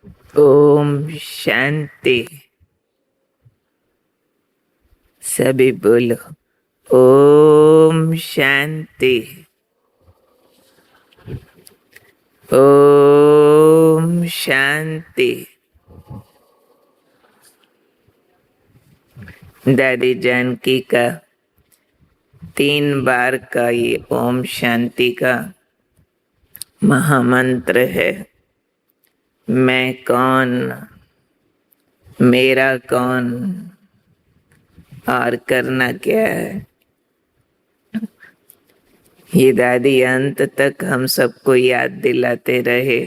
ओम शांति। सभी बोलो ओम शांति। ओम शांति। दादी जानकी का 3 बार का ये ओम शांति का महामंत्र है। मैं कौन, मेरा कौन और करना क्या है, ये दादी अंत तक हम सबको याद दिलाते रहे।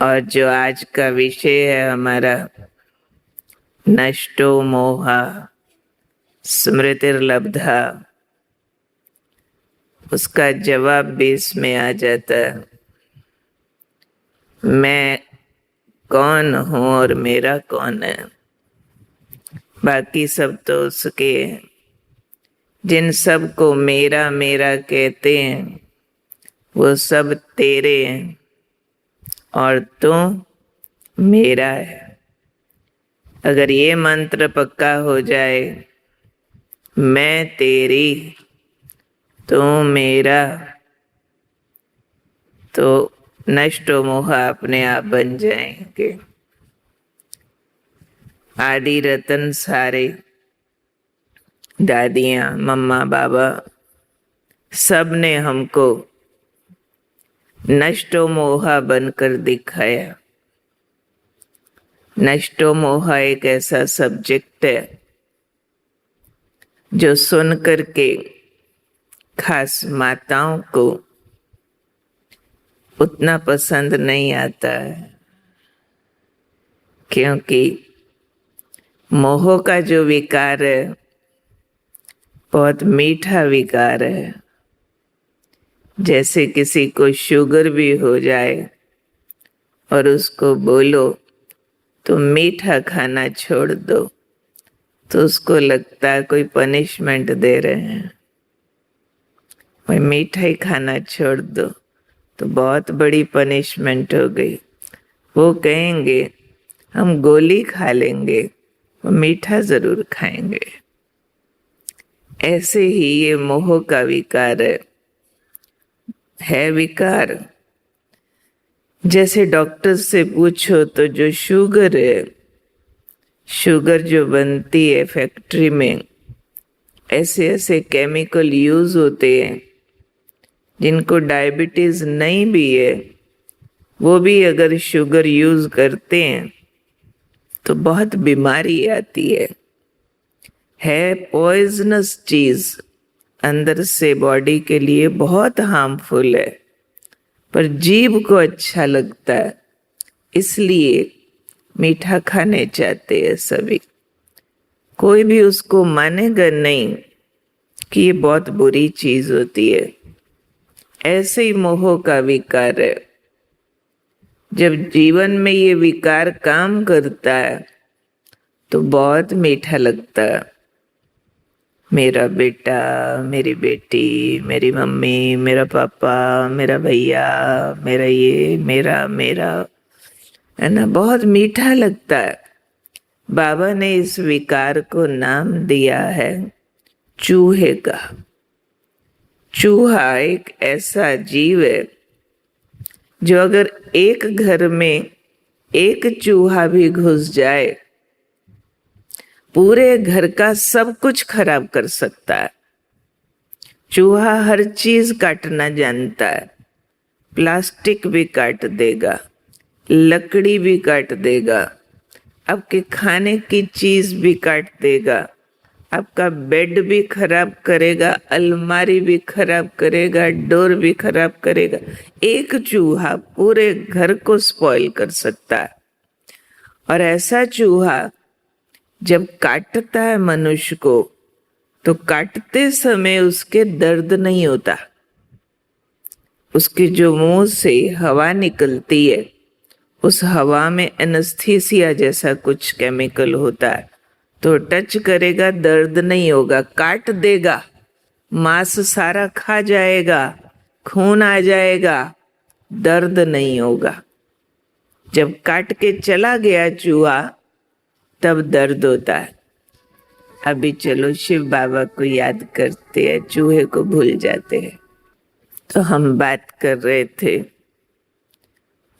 और जो आज का विषय है हमारा, नष्टो मोहा स्मृतिर्लब्धा, उसका जवाब भी इसमें आ जाता है। मैं कौन हूँ और मेरा कौन है। बाकी सब तो उसके, जिन सब को मेरा मेरा कहते हैं वो सब तेरे हैं और तू मेरा है। अगर ये मंत्र पक्का हो जाए, मैं तेरी तू मेरा, तो नष्ट मोह अपने आप बन जाएंगे। आदि रतन सारे, दादियाँ मम्मा बाबा, सब ने हमको नष्टो मोहा बनकर दिखाया। नष्टो मोहा एक ऐसा सब्जेक्ट है जो सुन करके खास माताओं को उतना पसंद नहीं आता है, क्योंकि मोह का जो विकार है बहुत मीठा विकार है। जैसे किसी को शुगर भी हो जाए और उसको बोलो तो मीठा खाना छोड़ दो, तो उसको लगता है कोई पनिशमेंट दे रहे हैं। भाई मीठा ही खाना छोड़ दो तो बहुत बड़ी पनिशमेंट हो गई। वो कहेंगे हम गोली खा लेंगे, वो मीठा जरूर खाएंगे। ऐसे ही ये मोह का विकार है विकार। जैसे डॉक्टर से पूछो तो जो शुगर है, शुगर जो बनती है फैक्ट्री में, ऐसे ऐसे केमिकल यूज होते हैं। जिनको डायबिटीज नहीं भी है वो भी अगर शुगर यूज करते हैं तो बहुत बीमारी आती है पॉइजनस चीज, अंदर से बॉडी के लिए बहुत हार्मफुल है। पर जीभ को अच्छा लगता है, इसलिए मीठा खाने चाहते हैं सभी। कोई भी उसको मानेगा नहीं कि ये बहुत बुरी चीज होती है। ऐसे ही मोह का विकार है। जब जीवन में ये विकार काम करता है तो बहुत मीठा लगता है। मेरा बेटा, मेरी बेटी, मेरी मम्मी, मेरा पापा, मेरा भैया, मेरा ये, मेरा मेरा, है ना, बहुत मीठा लगता है। बाबा ने इस विकार को नाम दिया है चूहे का। चूहा एक ऐसा जीव है जो अगर एक घर में एक चूहा भी घुस जाए पूरे घर का सब कुछ खराब कर सकता है। चूहा हर चीज काटना जानता है। प्लास्टिक भी काट देगा, लकड़ी भी काट देगा, आपके खाने की चीज भी काट देगा, आपका बेड भी खराब करेगा, अलमारी भी खराब करेगा, डोर भी खराब करेगा। एक चूहा पूरे घर को स्पॉइल कर सकता है। और ऐसा चूहा जब काटता है मनुष्य को तो काटते समय उसके दर्द नहीं होता। उसके जो मुंह से हवा निकलती है उस हवा में एनेस्थीसिया जैसा कुछ केमिकल होता है, तो टच करेगा दर्द नहीं होगा। काट देगा, मांस सारा खा जाएगा, खून आ जाएगा, दर्द नहीं होगा। जब काट के चला गया चूहा तब दर्द होता है। अभी चलो शिव बाबा को याद करते हैं, चूहे को भूल जाते हैं। तो हम बात कर रहे थे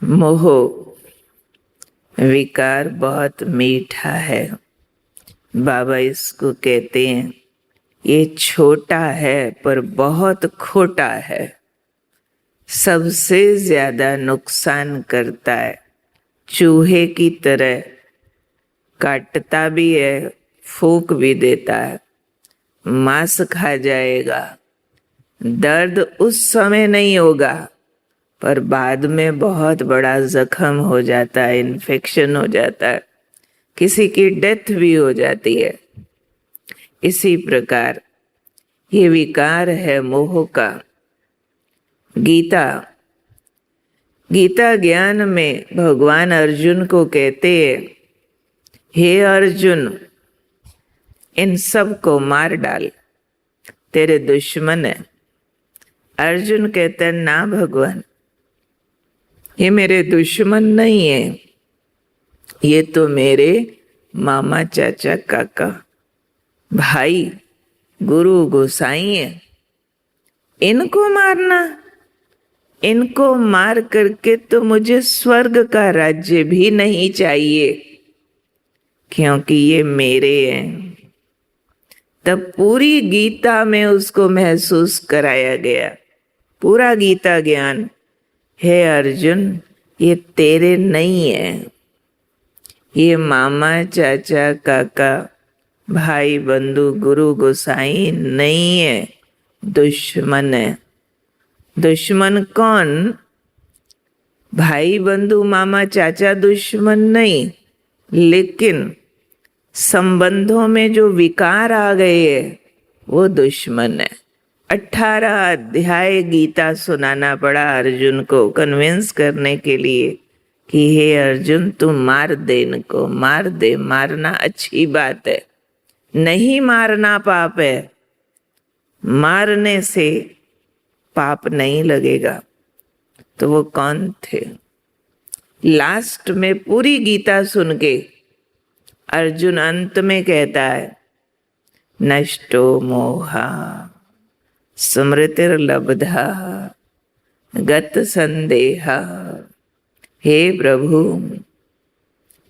मोह विकार बहुत मीठा है। बाबा इसको कहते हैं ये छोटा है पर बहुत खोटा है, सबसे ज्यादा नुकसान करता है। चूहे की तरह काटता भी है, फूंक भी देता है, मांस खा जाएगा। दर्द उस समय नहीं होगा पर बाद में बहुत बड़ा जख्म हो जाता है, इन्फेक्शन हो जाता है, किसी की डेथ भी हो जाती है। इसी प्रकार ये विकार है मोह का। गीता ज्ञान में भगवान अर्जुन को कहते हैं, हे अर्जुन इन सब को मार डाल, तेरे दुश्मन है। अर्जुन कहता है ना भगवान, ये मेरे दुश्मन नहीं है, ये तो मेरे मामा चाचा काका भाई गुरु गोसाई है। इनको मारना, इनको मार करके तो मुझे स्वर्ग का राज्य भी नहीं चाहिए, क्योंकि ये मेरे हैं। तब पूरी गीता में उसको महसूस कराया गया, पूरा गीता ज्ञान, हे अर्जुन ये तेरे नहीं है, ये मामा चाचा काका भाई बंधु गुरु गोसाई नहीं है, दुश्मन है। दुश्मन कौन? भाई बंधु मामा चाचा दुश्मन नहीं, लेकिन संबंधों में जो विकार आ गए है वो दुश्मन है। 18 अध्याय गीता सुनाना पड़ा अर्जुन को कन्विंस करने के लिए कि हे अर्जुन तू मार दे, इनको मार दे। मारना अच्छी बात है, नहीं मारना पाप है, मारने से पाप नहीं लगेगा। तो वो कौन थे? लास्ट में पूरी गीता सुन के अर्जुन अंत में कहता है, नष्टो मोहा स्मृतिर्लब्धा गत संदेहा। हे प्रभु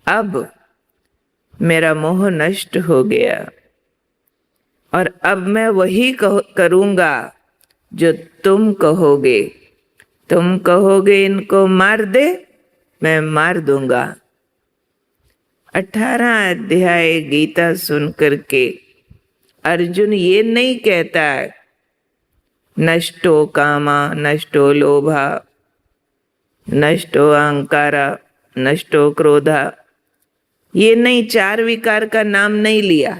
अब मेरा मोह नष्ट हो गया और अब मैं वही करूंगा जो तुम कहोगे। तुम कहोगे इनको मार दे, मैं मार दूंगा। 18 अध्याय गीता सुन करके अर्जुन ये नहीं कहता है नष्टो कामा नष्टो लोभा नष्टो अहंकारा नष्टो क्रोधा, ये नहीं, 4 विकार का नाम नहीं लिया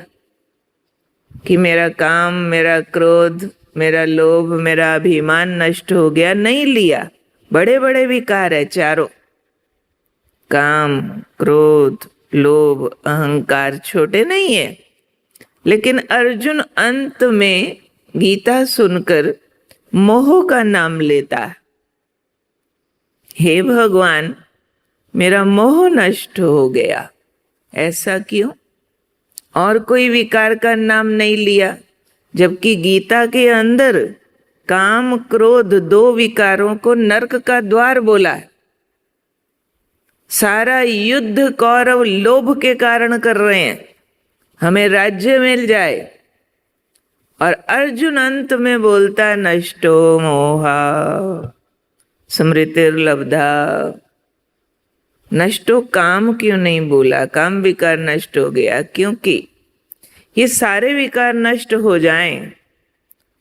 कि मेरा काम, मेरा क्रोध, मेरा लोभ, मेरा अभिमान नष्ट हो गया, नहीं लिया। बड़े बड़े विकार है चारों, काम क्रोध लोभ अहंकार छोटे नहीं है। लेकिन अर्जुन अंत में गीता सुनकर मोह का नाम लेता है, हे भगवान मेरा मोह नष्ट हो गया। ऐसा क्यों? और कोई विकार का नाम नहीं लिया, जबकि गीता के अंदर काम क्रोध 2 विकारों को नरक का द्वार बोला है। सारा युद्ध कौरव लोभ के कारण कर रहे हैं, हमें राज्य मिल जाए, और अर्जुन अंत में बोलता है नष्टो मोहा स्मृतिर्लब्धा। नष्टो काम क्यों नहीं बोला? काम विकार नष्ट हो गया, क्योंकि ये सारे विकार नष्ट हो जाएं,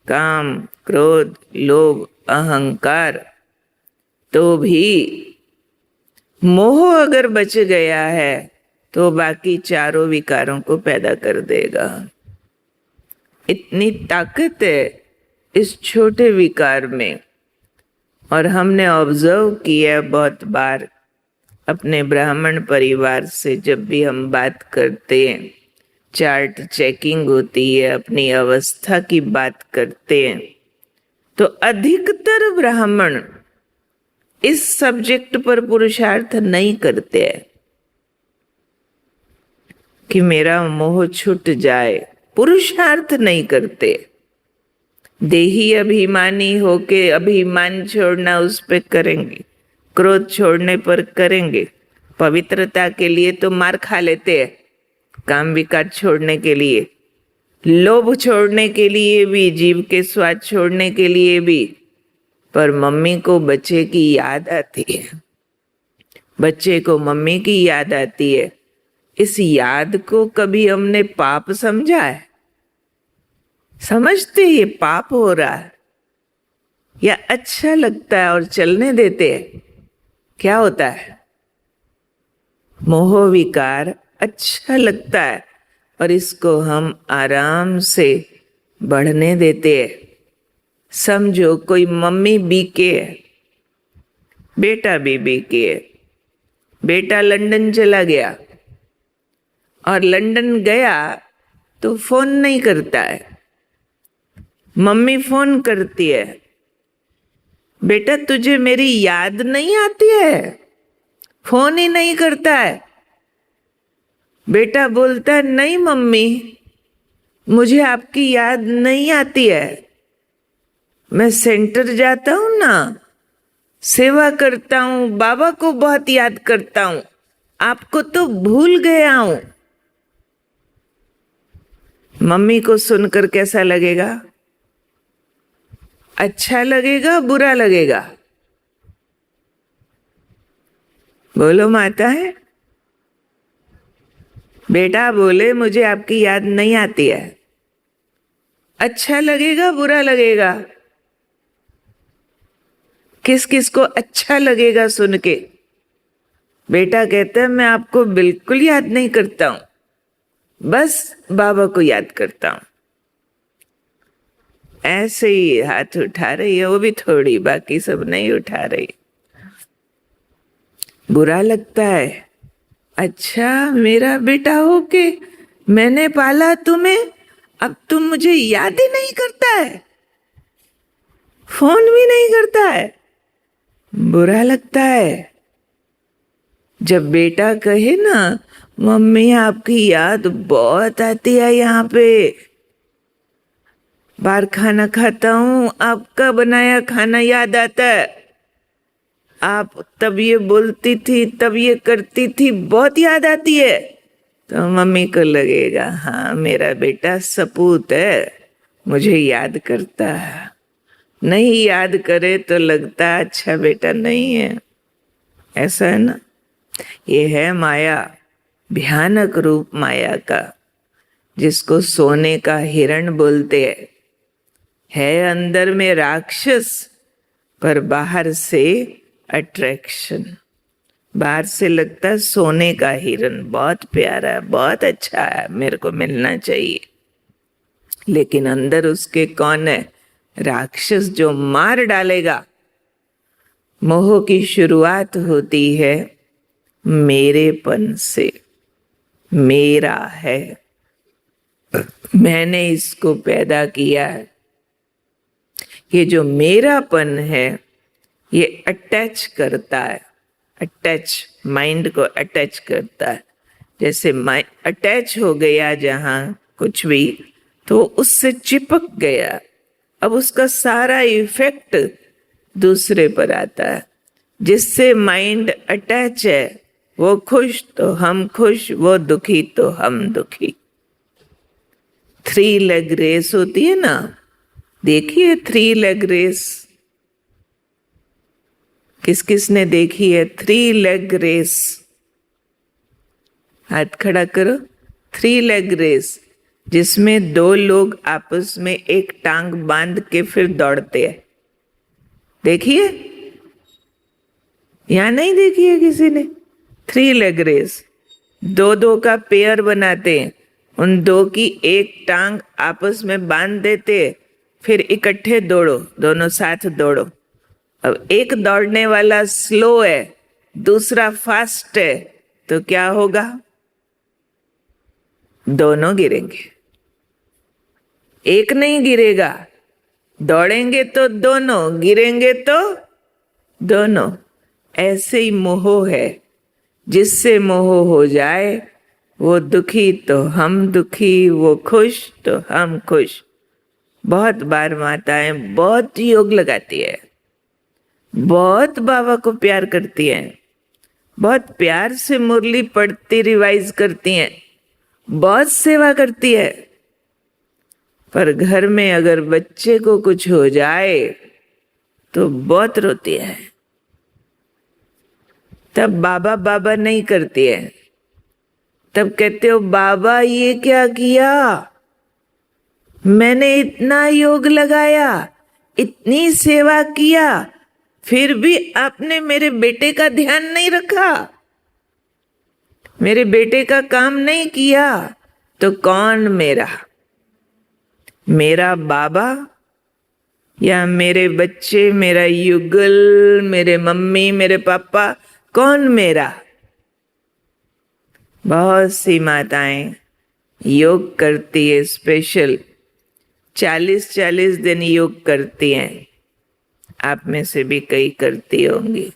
काम क्रोध लोभ अहंकार, तो भी मोह अगर बच गया है तो बाकी चारों विकारों को पैदा कर देगा। इतनी ताकत है इस छोटे विकार में। और हमने ऑब्जर्व किया बहुत बार अपने ब्राह्मण परिवार से, जब भी हम बात करते हैं, चार्ट चेकिंग होती है, अपनी अवस्था की बात करते हैं, तो अधिकतर ब्राह्मण इस सब्जेक्ट पर पुरुषार्थ नहीं करते हैं कि मेरा मोह छूट जाए, पुरुषार्थ नहीं करते। देही अभिमानी होके अभिमान छोड़ना उस पे करेंगे, क्रोध छोड़ने पर करेंगे, पवित्रता के लिए तो मार खा लेते हैं, काम विकार छोड़ने के लिए, लोभ छोड़ने के लिए भी, जीव के स्वाद छोड़ने के लिए भी। पर मम्मी को बच्चे की याद आती है, बच्चे को मम्मी की याद आती है। इस याद को कभी हमने पाप समझा है? समझते ये पाप हो रहा है या अच्छा लगता है और चलने देते हैं? क्या होता है? मोह विकार अच्छा लगता है और इसको हम आराम से बढ़ने देते हैं। समझो कोई मम्मी बीके है, बेटा भी बीके है। बेटा लंदन चला गया और लंदन गया तो फोन नहीं करता है, मम्मी फोन करती है, बेटा तुझे मेरी याद नहीं आती है? फोन ही नहीं करता है। बेटा बोलता है नहीं मम्मी, मुझे आपकी याद नहीं आती है, मैं सेंटर जाता हूं ना, सेवा करता हूं, बाबा को बहुत याद करता हूं, आपको तो भूल गया हूं। मम्मी को सुनकर कैसा लगेगा? अच्छा लगेगा, बुरा लगेगा? बोलो माता है। बेटा बोले मुझे आपकी याद नहीं आती है, अच्छा लगेगा, बुरा लगेगा? किस किस को अच्छा लगेगा सुन के? बेटा कहता है मैं आपको बिल्कुल याद नहीं करता हूं, बस बाबा को याद करता हूं। ऐसे ही हाथ उठा रही है वो भी थोड़ी, बाकी सब नहीं उठा रही। बुरा लगता है, अच्छा मेरा बेटा हो के मैंने पाला तुम्हें, अब तुम मुझे याद ही नहीं करता है, फोन भी नहीं करता है। बुरा लगता है। जब बेटा कहे ना मम्मी आपकी याद बहुत आती है, यहाँ पे बाहर खाना खाता हूं, आपका बनाया खाना याद आता है, आप तब ये बोलती थी, तब ये करती थी, बहुत याद आती है। तो मम्मी को लगेगा हाँ मेरा बेटा सपूत है, मुझे याद करता है। नहीं याद करे तो लगता है अच्छा बेटा नहीं है। ऐसा है ना? ये है माया, भयानक रूप माया का, जिसको सोने का हिरण बोलते हैं। है अंदर में राक्षस, पर बाहर से अट्रैक्शन। बाहर से लगता है सोने का हिरण, बहुत प्यारा है, बहुत अच्छा है, मेरे को मिलना चाहिए। लेकिन अंदर उसके कौन है? राक्षस, जो मार डालेगा। मोह की शुरुआत होती है मेरेपन से। मेरा है, मैंने इसको पैदा किया है। ये जो मेरापन है ये अटैच करता है, अटैच, माइंड को अटैच करता है। जैसे माइंड अटैच हो गया जहां कुछ भी, तो उससे चिपक गया, अब उसका सारा इफेक्ट दूसरे पर आता है। जिससे माइंड अटैच है वो खुश तो हम खुश, वो दुखी तो हम दुखी। 3 लेग रेस होती है ना, देखिए 3 लेग रेस, किस किस ने देखी है 3 लेग रेस? हाथ खड़ा करो। 3 लेग रेस, जिसमें 2 लोग आपस में एक टांग बांध के फिर दौड़ते हैं। देखिए? यहां नहीं देखी है किसी ने? 3 लेग रेस, 2-2 का पेयर बनाते हैं, उन 2 की एक टांग आपस में बांध देते हैं, फिर इकट्ठे दौड़ो, दोनों साथ दौड़ो। अब एक दौड़ने वाला स्लो है, दूसरा फास्ट है, तो क्या होगा? दोनों गिरेंगे। एक नहीं गिरेगा, दौड़ेंगे तो दोनों, गिरेंगे तो दोनों। ऐसे ही मोह है, जिससे मोह हो जाए वो दुखी तो हम दुखी, वो खुश तो हम खुश। बहुत बार माताएं बहुत योग लगाती है, बहुत बाबा को प्यार करती हैं, बहुत प्यार से मुरली पढ़ती रिवाइज करती हैं, बहुत सेवा करती है, पर घर में अगर बच्चे को कुछ हो जाए तो बहुत रोती है। तब बाबा बाबा नहीं करती है, तब कहते हो बाबा ये क्या किया, मैंने इतना योग लगाया, इतनी सेवा किया, फिर भी आपने मेरे बेटे का ध्यान नहीं रखा, मेरे बेटे का काम नहीं किया। तो कौन मेरा, मेरा बाबा या मेरे बच्चे, मेरा युगल, मेरे मम्मी, मेरे पापा, कौन मेरा? बहुत सी माताएं योग करती है, स्पेशल 40-40 दिन योग करती हैं। आप में से भी कई करती होंगी।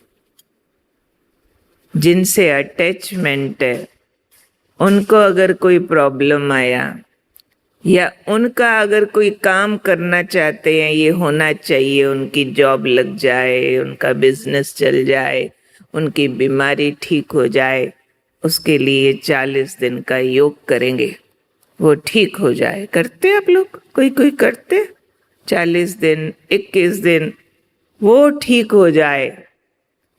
जिनसे अटैचमेंट है, उनको अगर कोई प्रॉब्लम आया या उनका अगर कोई काम करना चाहते हैं, ये होना चाहिए, उनकी जॉब लग जाए, उनका बिजनेस चल जाए, उनकी बीमारी ठीक हो जाए, उसके लिए 40 दिन का योग करेंगे, वो ठीक हो जाए। करते आप लोग? कोई करते? 40 दिन, 21 दिन, वो ठीक हो जाए।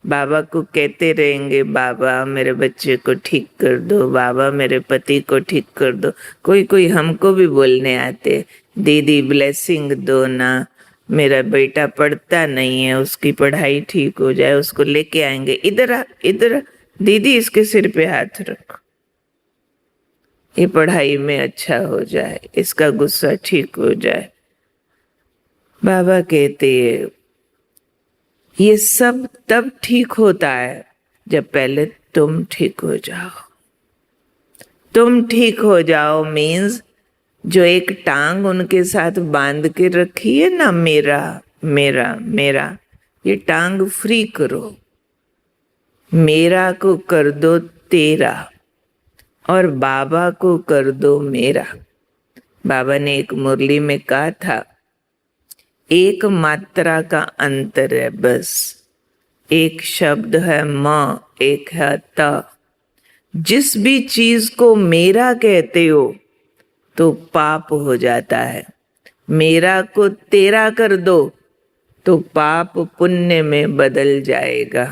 बाबा को कहते रहेंगे, बाबा मेरे बच्चे को ठीक कर दो, बाबा मेरे पति को ठीक कर दो। कोई हमको भी बोलने आते, दीदी ब्लेसिंग दो ना, मेरा बेटा पढ़ता नहीं है, उसकी पढ़ाई ठीक हो जाए, उसको लेके आएंगे। इधर आ, इधर आ, दीदी इसके सिर पे हाथ रखो, ये पढ़ाई में अच्छा हो जाए, इसका गुस्सा ठीक हो जाए। बाबा कहते हैं ये सब तब ठीक होता है जब पहले तुम ठीक हो जाओ। तुम ठीक हो जाओ मीन्स जो एक टांग उनके साथ बांध के रखी है ना, मेरा मेरा मेरा, ये टांग फ्री करो, मेरा को कर दो तेरा और बाबा को कर दो मेरा। बाबा ने एक मुरली में कहा था, एक मात्रा का अंतर है बस, एक शब्द है माँ, एक है त। जिस भी चीज को मेरा कहते हो तो पाप हो जाता है, मेरा को तेरा कर दो तो पाप पुण्य में बदल जाएगा।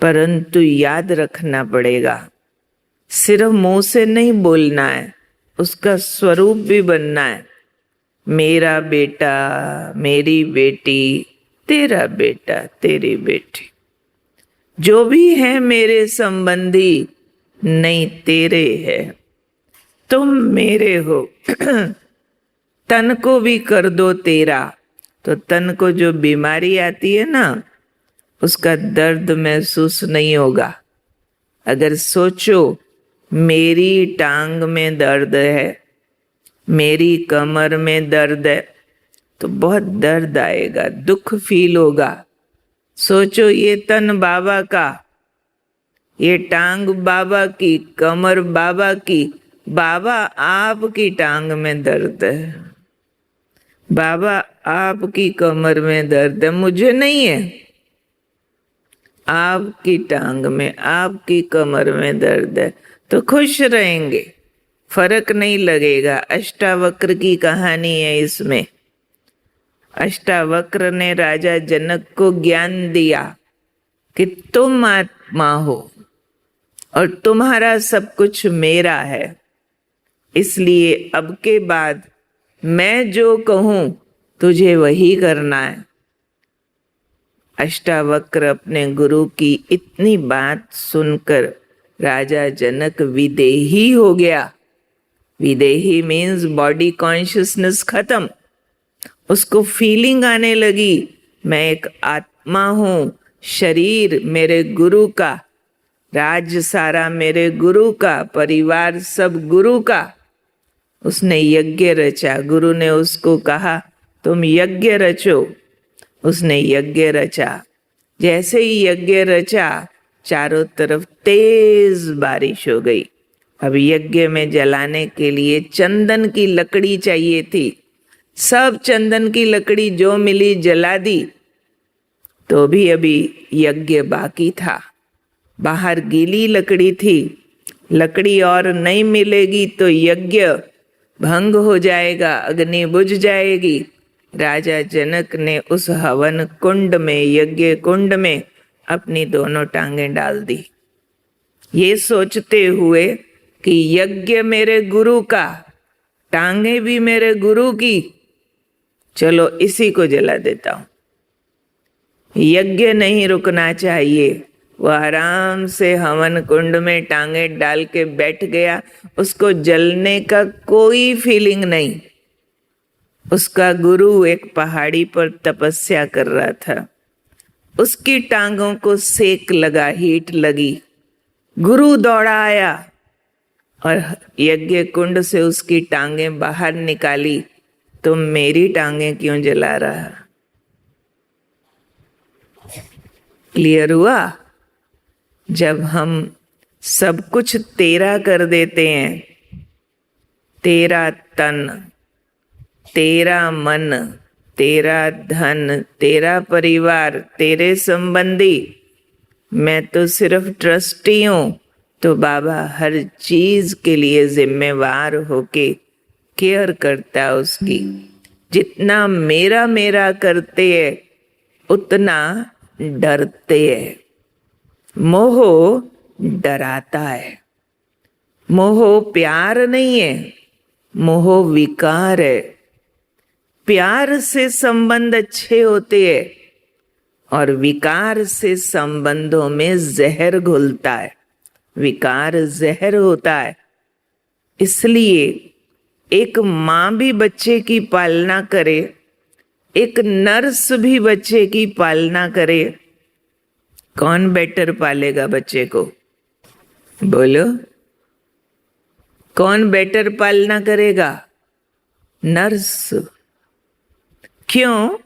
परंतु याद रखना पड़ेगा, सिर्फ मुंह से नहीं बोलना है, उसका स्वरूप भी बनना है। मेरा बेटा, मेरी बेटी, तेरा बेटा, तेरी बेटी, जो भी है मेरे संबंधी, नहीं तेरे है, तुम मेरे हो। तन को भी कर दो तेरा, तो तन को जो बीमारी आती है ना, उसका दर्द महसूस नहीं होगा। अगर सोचो मेरी टांग में दर्द है, मेरी कमर में दर्द है, तो बहुत दर्द आएगा, दुख फील होगा। सोचो ये तन बाबा का, ये टांग बाबा की, कमर बाबा की, बाबा आपकी टांग में दर्द है, बाबा आपकी कमर में दर्द है, मुझे नहीं है, आपकी टांग में, आपकी कमर में दर्द है, तो खुश रहेंगे, फर्क नहीं लगेगा। अष्टावक्र की कहानी है इसमें। अष्टावक्र ने राजा जनक को ज्ञान दिया कि तुम आत्मा हो और तुम्हारा सब कुछ मेरा है, इसलिए अब के बाद मैं जो कहूं तुझे वही करना है। अष्टावक्र अपने गुरु की इतनी बात सुनकर राजा जनक विदेही हो गया। विदेही मीन्स बॉडी कॉन्शियसनेस खत्म, उसको फीलिंग आने लगी मैं एक आत्मा हूं, शरीर मेरे गुरु का, राज सारा मेरे गुरु का, परिवार सब गुरु का। उसने यज्ञ रचा, गुरु ने उसको कहा तुम यज्ञ रचो, उसने यज्ञ रचा, जैसे ही यज्ञ रचा, चारों तरफ तेज बारिश हो गई। अब यज्ञ में जलाने के लिए चंदन की लकड़ी चाहिए थी। सब चंदन की लकड़ी जो मिली जला दी, तो भी अभी यज्ञ बाकी था। बाहर गीली लकड़ी थी, लकड़ी और नहीं मिलेगी तो यज्ञ भंग हो जाएगा, अग्नि बुझ जाएगी। राजा जनक ने उस हवन कुंड में, यज्ञ कुंड में अपनी दोनों टांगें डाल दी, ये सोचते हुए कि यज्ञ मेरे गुरु का, टांगे भी मेरे गुरु की, चलो इसी को जला देता हूं। यज्ञ नहीं रुकना चाहिए। वो आराम से हवन कुंड में टांगे डाल के बैठ गया। उसको जलने का कोई फीलिंग नहीं। उसका गुरु एक पहाड़ी पर तपस्या कर रहा था। उसकी टांगों को सेक लगा, हीट लगी। गुरु दौड़ा आया और यज्ञ कुंड से उसकी टांगें बाहर निकाली। तो मेरी टांगें क्यों जला रहा? क्लियर हुआ? जब हम सब कुछ तेरा कर देते हैं, तेरा तन, तेरा मन, तेरा धन, तेरा परिवार, तेरे संबंधी, मैं तो सिर्फ ट्रस्टी हूं, तो बाबा हर चीज के लिए जिम्मेवार होके केयर करता है उसकी। जितना मेरा मेरा करते हैं उतना डरते हैं। मोह डराता है। मोह प्यार नहीं है, मोह विकार है। प्यार से संबंध अच्छे होते हैं और विकार से संबंधों में जहर घुलता है। विकार जहर होता है। इसलिए एक माँ भी बच्चे की पालना करे, एक नर्स भी बच्चे की पालना करे, कौन बेटर पालेगा बच्चे को? बोलो, कौन बेटर पालना करेगा? नर्स। क्यों?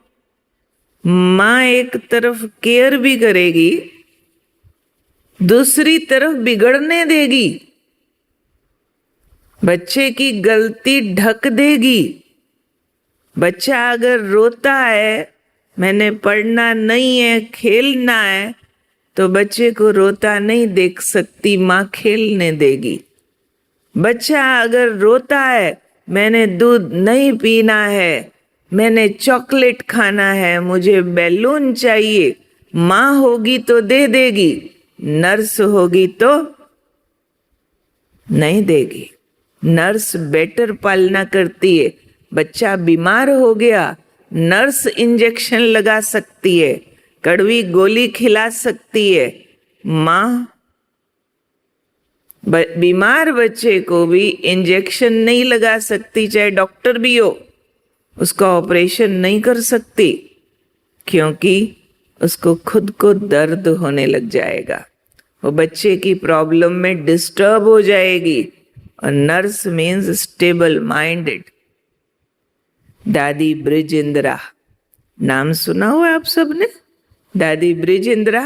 माँ एक तरफ केयर भी करेगी, दूसरी तरफ बिगड़ने देगी, बच्चे की गलती ढक देगी। बच्चा अगर रोता है, मैंने पढ़ना नहीं है, खेलना है, तो बच्चे को रोता नहीं देख सकती, माँ खेलने देगी। बच्चा अगर रोता है, मैंने दूध नहीं पीना है, मैंने चॉकलेट खाना है, मुझे बैलून चाहिए, माँ होगी तो दे देगी, नर्स होगी तो नहीं देगी। नर्स बेटर पालना करती है। बच्चा बीमार हो गया, नर्स इंजेक्शन लगा सकती है, कड़वी गोली खिला सकती है। माँ बीमार बच्चे को भी इंजेक्शन नहीं लगा सकती, चाहे डॉक्टर भी हो, उसका ऑपरेशन नहीं कर सकती, क्योंकि उसको खुद को दर्द होने लग जाएगा, वो बच्चे की प्रॉब्लम में डिस्टर्ब हो जाएगी। और नर्स मीन्स स्टेबल माइंडेड। दादी ब्रिजेंद्रा, नाम सुना हुआ आप सबने? दादी ब्रिजेंद्रा,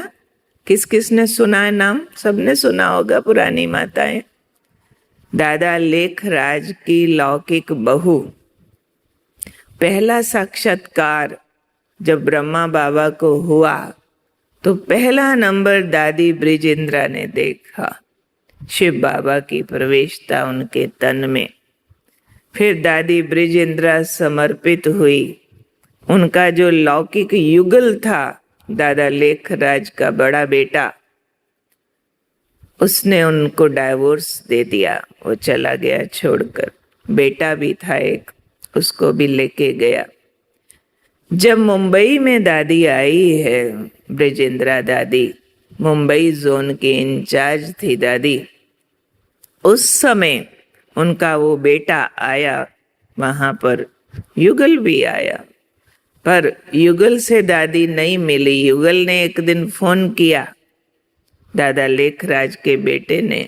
किस किस ने सुना है नाम? सबने सुना होगा, पुरानी माताएं। दादा लेखराज की लौकिक बहू। पहला साक्षात्कार जब ब्रह्मा बाबा को हुआ तो पहला नंबर दादी ब्रिजेंद्रा ने देखा, शिव बाबा की प्रवेशता उनके तन में। फिर दादी ब्रिजेंद्रा समर्पित हुई। उनका जो लौकिक युगल था, दादा लेखराज का बड़ा बेटा, उसने उनको डाइवोर्स दे दिया, वो चला गया छोड़कर। बेटा भी था एक, उसको भी लेके गया। जब मुंबई में दादी आई है, ब्रिजेंद्रा दादी, मुंबई जोन की इंचार्ज थी दादी, उस समय उनका वो बेटा आया वहां पर, युगल भी आया, पर युगल से दादी नहीं मिली। युगल ने एक दिन फोन किया दादा लेखराज के बेटे ने,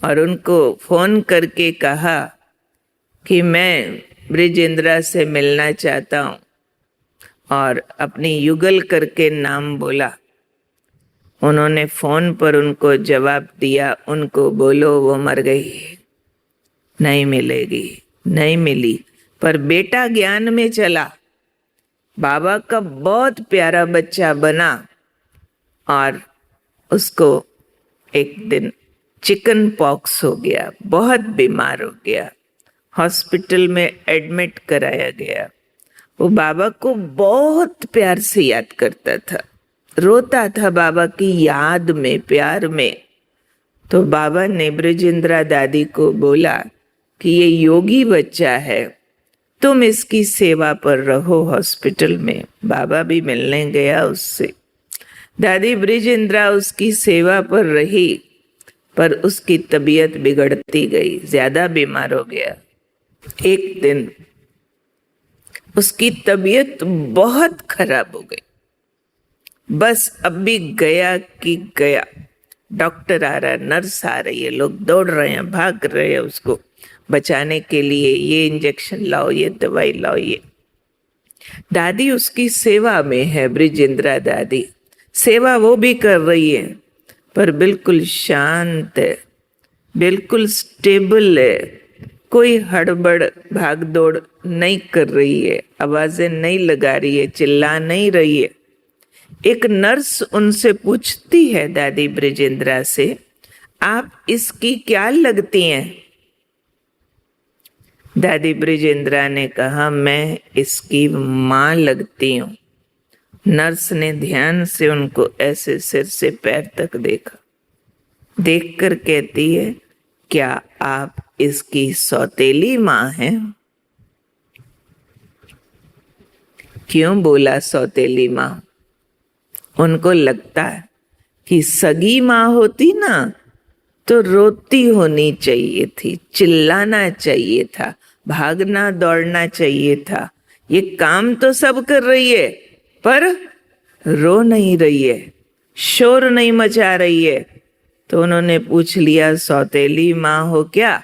और उनको फोन करके कहा कि मैं ब्रिजेंद्रा से मिलना चाहता हूँ, और अपनी युगल करके नाम बोला। उन्होंने फोन पर उनको जवाब दिया, उनको बोलो वो मर गई, नहीं मिलेगी, नहीं मिली। पर बेटा ज्ञान में चला, बाबा का बहुत प्यारा बच्चा बना और उसको एक दिन चिकन पॉक्स हो गया, बहुत बीमार हो गया, हॉस्पिटल में एडमिट कराया गया। वो बाबा को बहुत प्यार से याद करता था, रोता था बाबा की याद में, प्यार में। तो बाबा ने ब्रिजेंद्रा दादी को बोला कि ये योगी बच्चा है, तुम इसकी सेवा पर रहो हॉस्पिटल में। बाबा भी मिलने गया उससे। दादी ब्रिजेंद्रा उसकी सेवा पर रही, पर उसकी तबीयत बिगड़ती गई, ज्यादा बीमार हो गया। एक दिन उसकी तबीयत बहुत खराब हो गई, बस अभी गया कि गया, डॉक्टर आ रहा है, नर्स आ रही है, लोग दौड़ रहे हैं, भाग रहे हैं उसको बचाने के लिए, ये इंजेक्शन लाओ, ये दवाई लाओ। ये दादी उसकी सेवा में है, ब्रिजेंद्रा दादी सेवा वो भी कर रही है, पर बिल्कुल शांत है, बिल्कुल स्टेबल है, कोई हड़बड़ भाग दौड़ नहीं कर रही है, आवाजें नहीं लगा रही है, चिल्ला नहीं रही है। एक नर्स उनसे पूछती है दादी ब्रिजेंद्रा से, आप इसकी क्या लगती हैं? दादी ब्रिजेंद्रा ने कहा, मैं इसकी माँ लगती हूँ। नर्स ने ध्यान से उनको ऐसे सिर से पैर तक देखा, देखकर कहती है, क्या आप इसकी सौतेली माँ हैं? क्यों बोला सौतेली माँ? उनको लगता है कि सगी माँ होती ना तो रोती होनी चाहिए थी, चिल्लाना चाहिए था, भागना दौड़ना चाहिए था। ये काम तो सब कर रही है पर रो नहीं रही है, शोर नहीं मचा रही है। तो उन्होंने पूछ लिया, सौतेली माँ हो क्या?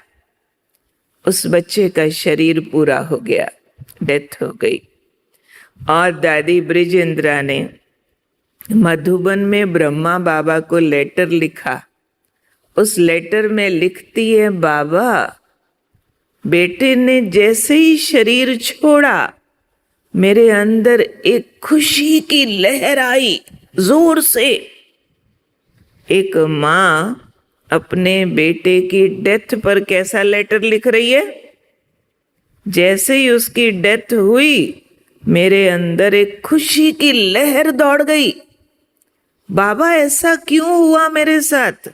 उस बच्चे का शरीर पूरा हो गया, डेथ हो गई। और दादी ब्रिजेंद्रा ने मधुबन में ब्रह्मा बाबा को लेटर लिखा। उस लेटर में लिखती है, बाबा बेटे ने जैसे ही शरीर छोड़ा, मेरे अंदर एक खुशी की लहर आई जोर से। एक माँ अपने बेटे की डेथ पर कैसा लेटर लिख रही है? जैसे ही उसकी डेथ हुई, मेरे अंदर एक खुशी की लहर दौड़ गई। बाबा ऐसा क्यों हुआ मेरे साथ?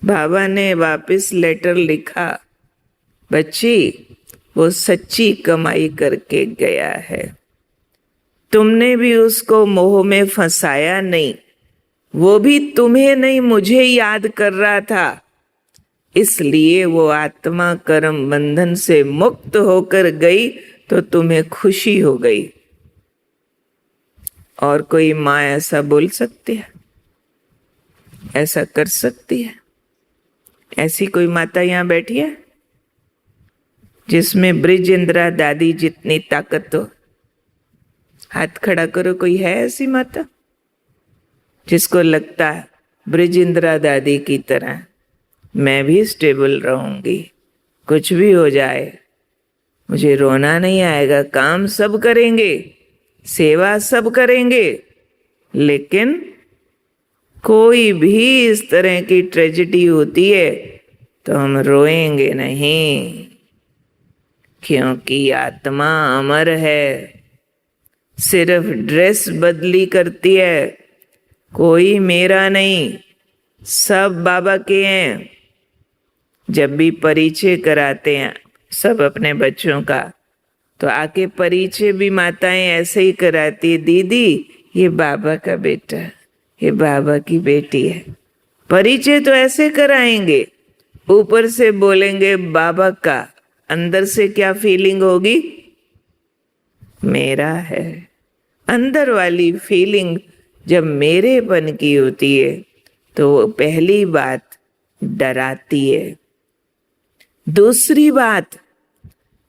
बाबा ने वापस लेटर लिखा, बच्ची वो सच्ची कमाई करके गया है, तुमने भी उसको मोह में फंसाया नहीं, वो भी तुम्हें नहीं मुझे याद कर रहा था, इसलिए वो आत्मा कर्म बंधन से मुक्त होकर गई तो तुम्हें खुशी हो गई। और कोई माँ ऐसा बोल सकती है? ऐसा कर सकती है? ऐसी कोई माता यहाँ बैठी है जिसमें ब्रिजेंद्रा दादी जितनी ताकत हो? हाथ खड़ा करो, कोई है ऐसी माता जिसको लगता है ब्रिजेंद्रा दादी की तरह मैं भी स्टेबल रहूंगी, कुछ भी हो जाए मुझे रोना नहीं आएगा, काम सब करेंगे, सेवा सब करेंगे, लेकिन कोई भी इस तरह की ट्रेजेडी होती है तो हम रोएंगे नहीं, क्योंकि आत्मा अमर है, सिर्फ ड्रेस बदली करती है, कोई मेरा नहीं, सब बाबा के हैं। जब भी परिचय कराते हैं सब अपने बच्चों का, तो आके परिचय भी माताएं ऐसे ही कराती है, दीदी ये बाबा का बेटा, ये बाबा की बेटी है। परिचय तो ऐसे कराएंगे, ऊपर से बोलेंगे बाबा का, अंदर से क्या फीलिंग होगी? मेरा है। अंदर वाली फीलिंग जब मेरेपन की होती है तो वो पहली बात डराती है। दूसरी बात,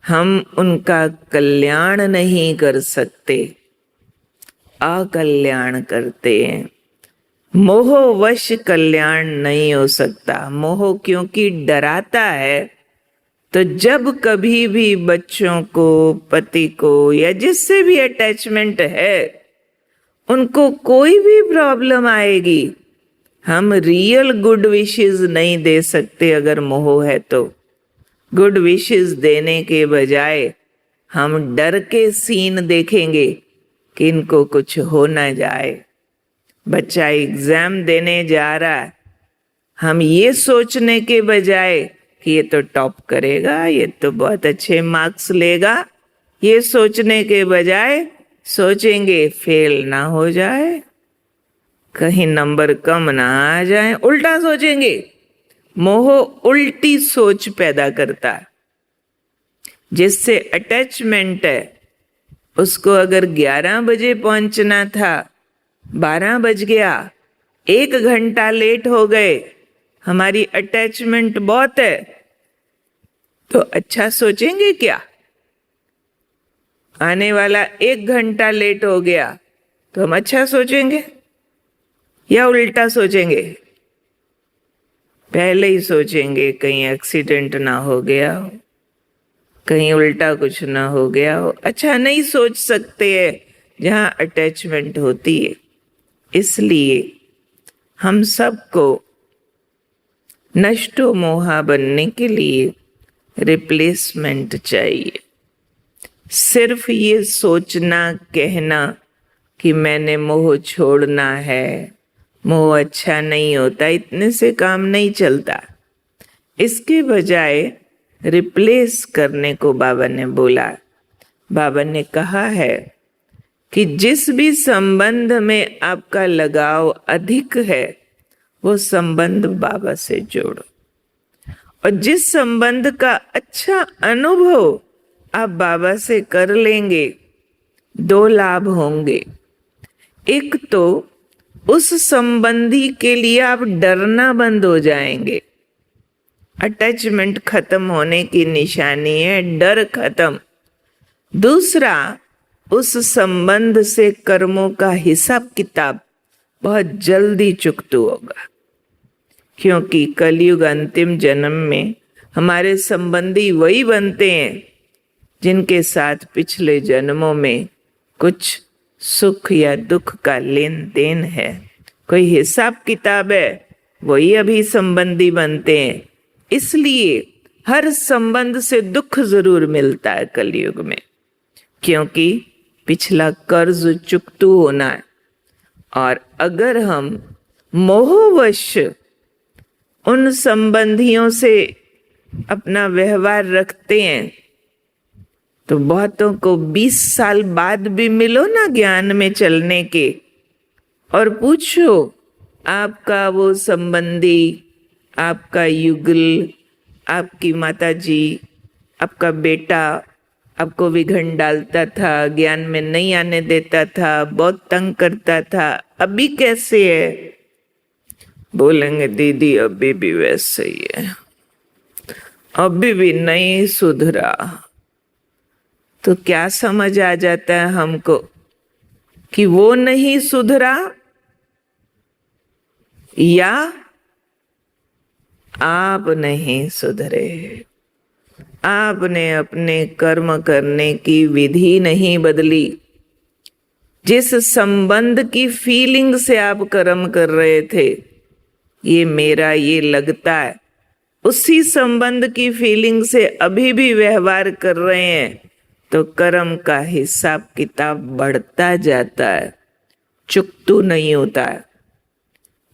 हम उनका कल्याण नहीं कर सकते, अकल्याण करते हैं। मोहवश कल्याण नहीं हो सकता। मोह क्योंकि डराता है, तो जब कभी भी बच्चों को, पति को या जिससे भी अटैचमेंट है, उनको कोई भी प्रॉब्लम आएगी, हम रियल गुड विशेस नहीं दे सकते अगर मोह है तो। गुड विशेस देने के बजाय हम डर के सीन देखेंगे कि इनको कुछ हो ना जाए। बच्चा एग्जाम देने जा रहा है, हम ये सोचने के बजाय कि ये तो टॉप करेगा, ये तो बहुत अच्छे मार्क्स लेगा, ये सोचने के बजाय सोचेंगे फेल ना हो जाए, कहीं नंबर कम ना आ जाए, उल्टा सोचेंगे। मोह उल्टी सोच पैदा करता है। जिससे अटैचमेंट है, उसको अगर 11 बजे पहुंचना था, 12 बज गया, 1 घंटा लेट हो गए, हमारी अटैचमेंट बहुत है, तो अच्छा सोचेंगे क्या? आने वाला 1 घंटा लेट हो गया तो हम अच्छा सोचेंगे या उल्टा सोचेंगे? पहले ही सोचेंगे कहीं एक्सीडेंट ना हो गया हो, कहीं उल्टा कुछ ना हो गया हो। अच्छा नहीं सोच सकते हैं जहां अटैचमेंट होती है। इसलिए हम सबको नष्टो मोहा बनने के लिए रिप्लेसमेंट चाहिए। सिर्फ ये सोचना, कहना कि मैंने मोह छोड़ना है, मोह अच्छा नहीं होता, इतने से काम नहीं चलता। इसके बजाय रिप्लेस करने को बाबा ने बोला। बाबा ने कहा है कि जिस भी संबंध में आपका लगाव अधिक है, वो संबंध बाबा से जोड़ो। और जिस संबंध का अच्छा अनुभव आप बाबा से कर लेंगे, 2 लाभ होंगे। एक तो उस संबंधी के लिए आप डरना बंद हो जाएंगे। अटैचमेंट खत्म होने की निशानी है डर खत्म। दूसरा, उस संबंध से कर्मों का हिसाब किताब बहुत जल्दी चुकता होगा, क्योंकि कलयुग अंतिम जन्म में हमारे संबंधी वही बनते हैं जिनके साथ पिछले जन्मों में कुछ सुख या दुख का लेन देन है, कोई हिसाब किताब है, वही अभी संबंधी बनते हैं। इसलिए हर संबंध से दुख जरूर मिलता है कलयुग में, क्योंकि पिछला कर्ज चुकतू होना है। और अगर हम मोहवश उन संबंधियों से अपना व्यवहार रखते हैं, तो बहुतों को 20 साल बाद भी मिलो ना ज्ञान में चलने के, और पूछो आपका वो संबंधी, आपका युगल, आपकी माता जी, आपका बेटा आपको विघन डालता था, ज्ञान में नहीं आने देता था, बहुत तंग करता था, अभी कैसे है? बोलेंगे दीदी अभी भी वैसे ही है, अभी भी नहीं सुधरा। तो क्या समझ आ जाता है हमको कि वो नहीं सुधरा या आप नहीं सुधरे? आपने अपने कर्म करने की विधि नहीं बदली। जिस संबंध की फीलिंग से आप कर्म कर रहे थे, ये मेरा, ये लगता है, उसी संबंध की फीलिंग से अभी भी व्यवहार कर रहे हैं, तो कर्म का हिसाब किताब बढ़ता जाता है, चुकतू नहीं होता है।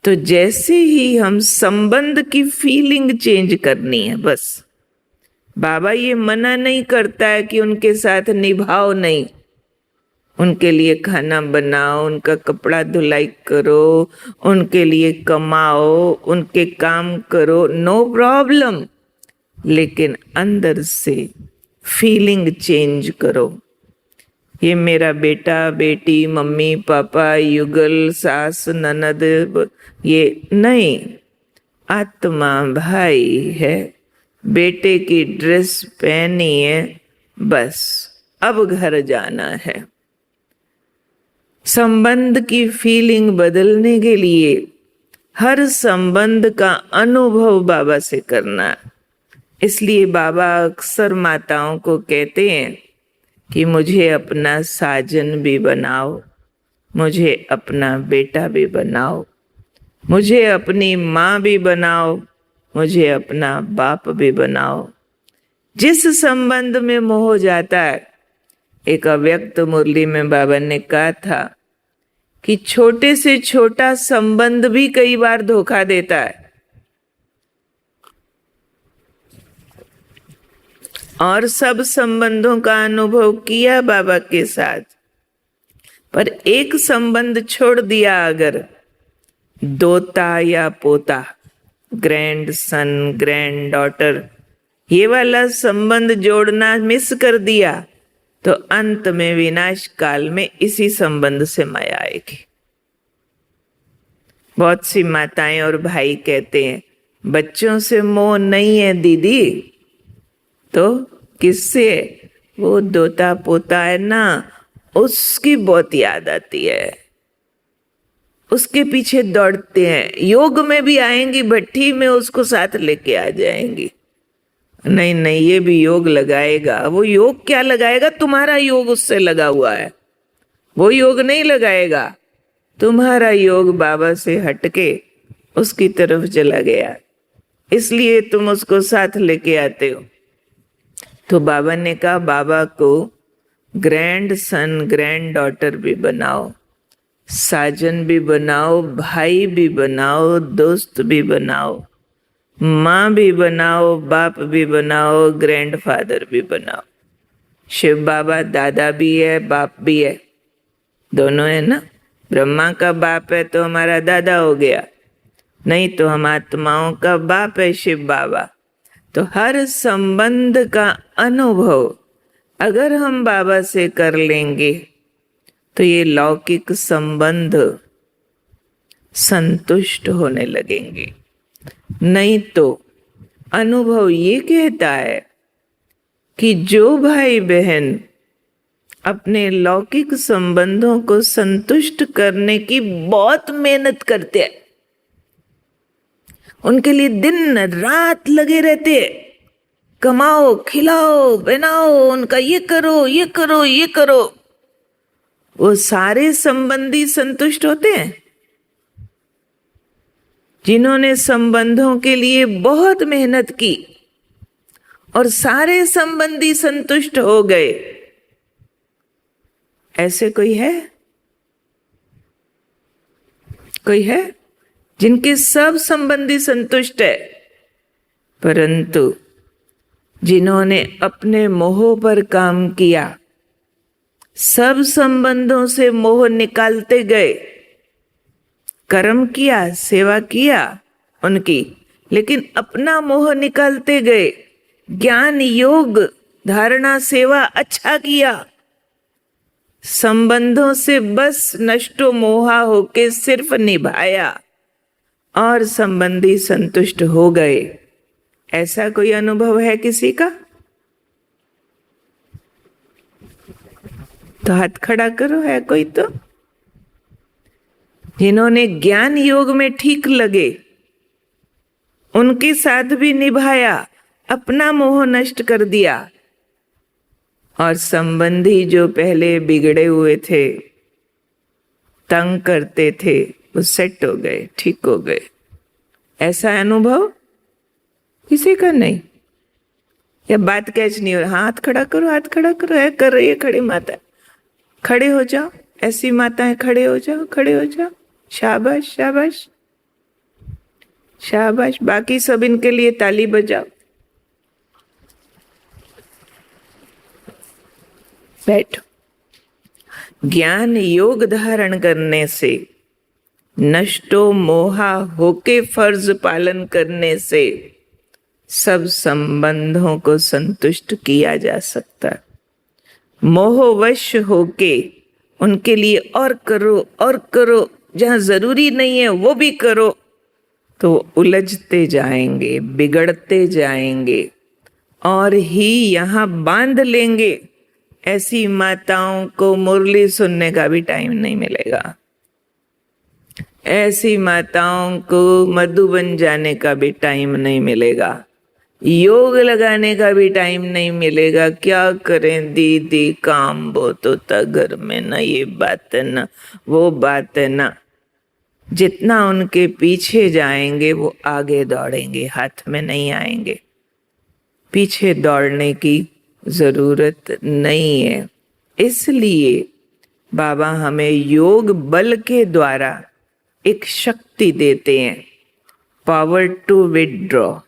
तो जैसे ही हम संबंध की फीलिंग चेंज करनी है बस। बाबा ये मना नहीं करता है कि उनके साथ निभाओ नहीं, उनके लिए खाना बनाओ, उनका कपड़ा धुलाई करो, उनके लिए कमाओ, उनके काम करो, नो प्रॉब्लम। लेकिन अंदर से फीलिंग चेंज करो। ये मेरा बेटा बेटी, मम्मी पापा, युगल, सास ननद, ये नहीं, आत्मा भाई है, बेटे की ड्रेस पहनी है, बस अब घर जाना है। संबंध की फीलिंग बदलने के लिए हर संबंध का अनुभव बाबा से करना। इसलिए बाबा अक्सर माताओं को कहते हैं कि मुझे अपना साजन भी बनाओ, मुझे अपना बेटा भी बनाओ, मुझे अपनी माँ भी बनाओ, मुझे अपना बाप भी बनाओ। जिस संबंध में मोह जाता है, एक अव्यक्त मुरली में बाबा ने कहा था कि छोटे से छोटा संबंध भी कई बार धोखा देता है। और सब संबंधों का अनुभव किया बाबा के साथ, पर एक संबंध छोड़ दिया अगर, दोता या पोता, ग्रैंड सन, ग्रैंड डॉटर, ये वाला संबंध जोड़ना मिस कर दिया तो अंत में विनाश काल में इसी संबंध से माया आएगी। बहुत सी माताएं और भाई कहते हैं बच्चों से मोह नहीं है दीदी, तो किससे? वो दोता पोता है ना, उसकी बहुत याद आती है, उसके पीछे दौड़ते हैं। योग में भी आएंगी भट्ठी में, उसको साथ लेके आ जाएंगी। नहीं नहीं, ये भी योग लगाएगा। वो योग क्या लगाएगा? तुम्हारा योग उससे लगा हुआ है, वो योग नहीं लगाएगा। तुम्हारा योग बाबा से हटके उसकी तरफ चला गया, इसलिए तुम उसको साथ लेके आते हो। तो बाबा ने कहा बाबा को ग्रैंड सन, ग्रैंड डॉटर भी बनाओ, साजन भी बनाओ, भाई भी बनाओ, दोस्त भी बनाओ, माँ भी बनाओ, बाप भी बनाओ, ग्रैंडफादर भी बनाओ। शिव बाबा दादा भी है, बाप भी है, दोनों है ना। ब्रह्मा का बाप है तो हमारा दादा हो गया, नहीं तो हम आत्माओं का बाप है शिव बाबा। तो हर संबंध का अनुभव अगर हम बाबा से कर लेंगे तो ये लौकिक संबंध संतुष्ट होने लगेंगे। नहीं तो अनुभव ये कहता है कि जो भाई बहन अपने लौकिक संबंधों को संतुष्ट करने की बहुत मेहनत करते हैं, उनके लिए दिन रात लगे रहते हैं, कमाओ, खिलाओ, बनाओ, उनका ये करो, ये करो, ये करो, वो सारे संबंधी संतुष्ट होते हैं? जिन्होंने संबंधों के लिए बहुत मेहनत की और सारे संबंधी संतुष्ट हो गए, ऐसे कोई है? कोई है जिनके सब संबंधी संतुष्ट है, परंतु जिन्होंने अपने मोह पर काम किया, सब संबंधों से मोह निकालते गए, कर्म किया, सेवा किया उनकी, लेकिन अपना मोह निकालते गए, ज्ञान योग धारणा सेवा अच्छा किया, संबंधों से बस नष्टो मोहा होके सिर्फ निभाया और संबंधी संतुष्ट हो गए। ऐसा कोई अनुभव है किसी का? तो हाथ खड़ा करो, है कोई? तो जिन्होंने ज्ञान योग में ठीक लगे, उनके साथ भी निभाया, अपना मोह नष्ट कर दिया, और संबंधी जो पहले बिगड़े हुए थे, तंग करते थे, वो सेट हो गए, ठीक हो गए। ऐसा अनुभव किसी का नहीं? या बात कैच नहीं हो रहा? हाथ खड़ा करो, हाथ खड़ा करो। है कर रही है खड़ी माता, खड़े हो जाओ। ऐसी माताएं खड़े हो जाओ, खड़े हो जाओ। शाबाश शाबाश शाबाश। बाकी सब इनके लिए ताली बजाओ। बैठो। ज्ञान योग धारण करने से, नष्टो मोहा होके फर्ज पालन करने से सब संबंधों को संतुष्ट किया जा सकता है। मोहवश होके उनके लिए और करो और करो, जहां जरूरी नहीं है वो भी करो, तो उलझते जाएंगे, बिगड़ते जाएंगे और ही यहां बांध लेंगे। ऐसी माताओं को मुरली सुनने का भी टाइम नहीं मिलेगा, ऐसी माताओं को मधुबन जाने का भी टाइम नहीं मिलेगा, योग लगाने का भी टाइम नहीं मिलेगा। क्या करें दीदी, काम बहुत होता घर में, ना ये बात है ना वो बात है ना। जितना उनके पीछे जाएंगे वो आगे दौड़ेंगे, हाथ में नहीं आएंगे। पीछे दौड़ने की जरूरत नहीं है। इसलिए बाबा हमें योग बल के द्वारा एक शक्ति देते हैं, पावर टू विथड्रॉ।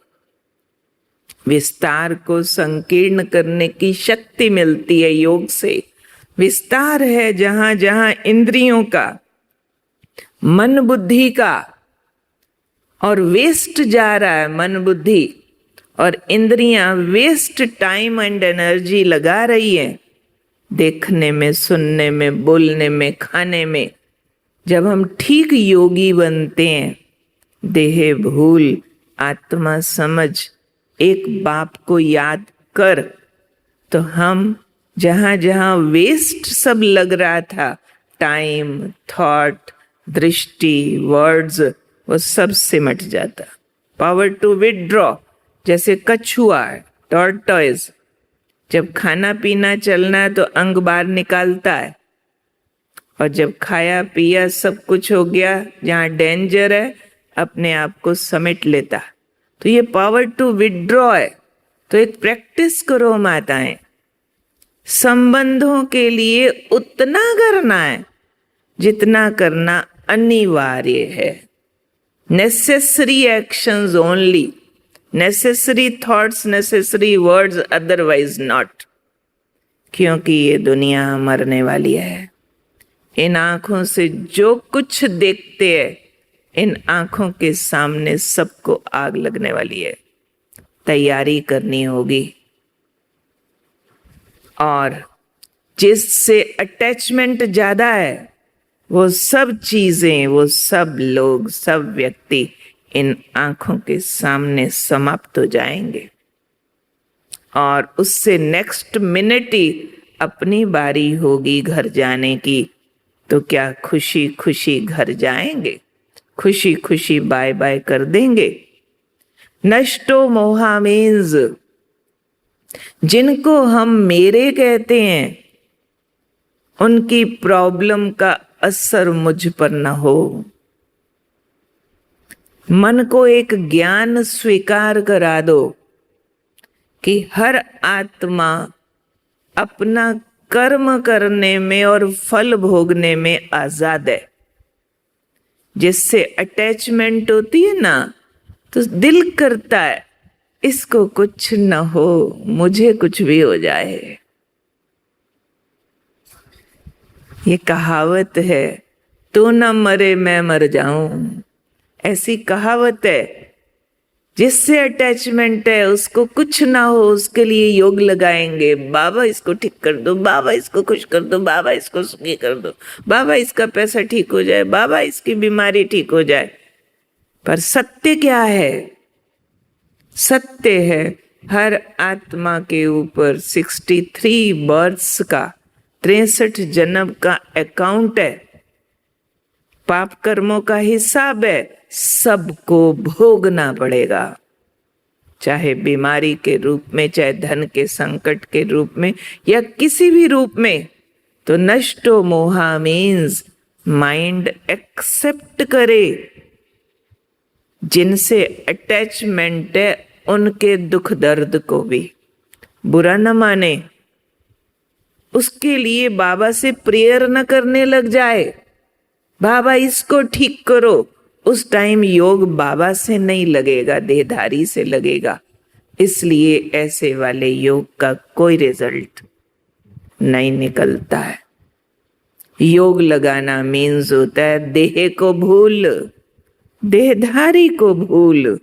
विस्तार को संकीर्ण करने की शक्ति मिलती है योग से। विस्तार है जहां जहां इंद्रियों का, मन बुद्धि का, और वेस्ट जा रहा है मन बुद्धि और इंद्रियां वेस्ट टाइम एंड एनर्जी लगा रही है देखने में, सुनने में, बोलने में, खाने में। जब हम ठीक योगी बनते हैं, देह भूल आत्मा समझ, एक बाप को याद कर, तो हम जहां जहां वेस्ट सब लग रहा था, टाइम, थॉट, दृष्टि, वर्ड्स, वो सब सिमट जाता। पावर टू विथड्रॉ, जैसे कछुआ, टॉर्टॉइज, जब खाना पीना चलना है तो अंग बाहर निकालता है, और जब खाया पिया सब कुछ हो गया, जहां डेंजर है अपने आप को समेट लेता। तो ये पावर टू विथड्रॉ है। तो एक प्रैक्टिस करो माताएं, संबंधों के लिए उतना करना है जितना करना अनिवार्य है। Necessary actions only, necessary thoughts, necessary words, otherwise not. क्योंकि ये दुनिया मरने वाली है। इन आंखों से जो कुछ देखते हैं, इन आंखों के सामने सबको आग लगने वाली है। तैयारी करनी होगी। और जिससे अटैचमेंट ज्यादा है, वो सब चीजें, वो सब लोग, सब व्यक्ति इन आंखों के सामने समाप्त हो जाएंगे। और उससे नेक्स्ट मिनट ही अपनी बारी होगी घर जाने की, तो क्या खुशी खुशी घर जाएंगे, खुशी खुशी बाय बाय कर देंगे। नष्टो मोहा मीन्स, जिनको हम मेरे कहते हैं, उनकी प्रॉब्लम का असर मुझ पर न हो। मन को एक ज्ञान स्वीकार करा दो कि हर आत्मा अपना कर्म करने में और फल भोगने में आजाद है। जिससे अटैचमेंट होती है ना, तो दिल करता है इसको कुछ न हो, मुझे कुछ भी हो जाए। ये कहावत है, तू न मरे मैं मर जाऊं, ऐसी कहावत है। जिससे अटैचमेंट है उसको कुछ ना हो, उसके लिए योग लगाएंगे। बाबा इसको ठीक कर दो, बाबा इसको खुश कर दो, बाबा इसको सुखी कर दो, बाबा इसका पैसा ठीक हो जाए, बाबा इसकी बीमारी ठीक हो जाए। पर सत्य क्या है? सत्य है हर आत्मा के ऊपर 63 बर्थ्स का, 63 जन्म का अकाउंट है, पाप कर्मों का हिसाब है, सबको भोगना पड़ेगा। चाहे बीमारी के रूप में, चाहे धन के संकट के रूप में, या किसी भी रूप में। तो नष्टो मोहा मीन्स माइंड एक्सेप्ट करे। जिनसे अटैचमेंट है उनके दुख दर्द को भी बुरा न माने, उसके लिए बाबा से प्रेयर न करने लग जाए, बाबा इसको ठीक करो। उस टाइम योग बाबा से नहीं लगेगा, देहधारी से लगेगा। इसलिए ऐसे वाले योग का कोई रिजल्ट नहीं निकलता है। योग लगाना मीन्स होता है देह को भूल, देहधारी को भूल,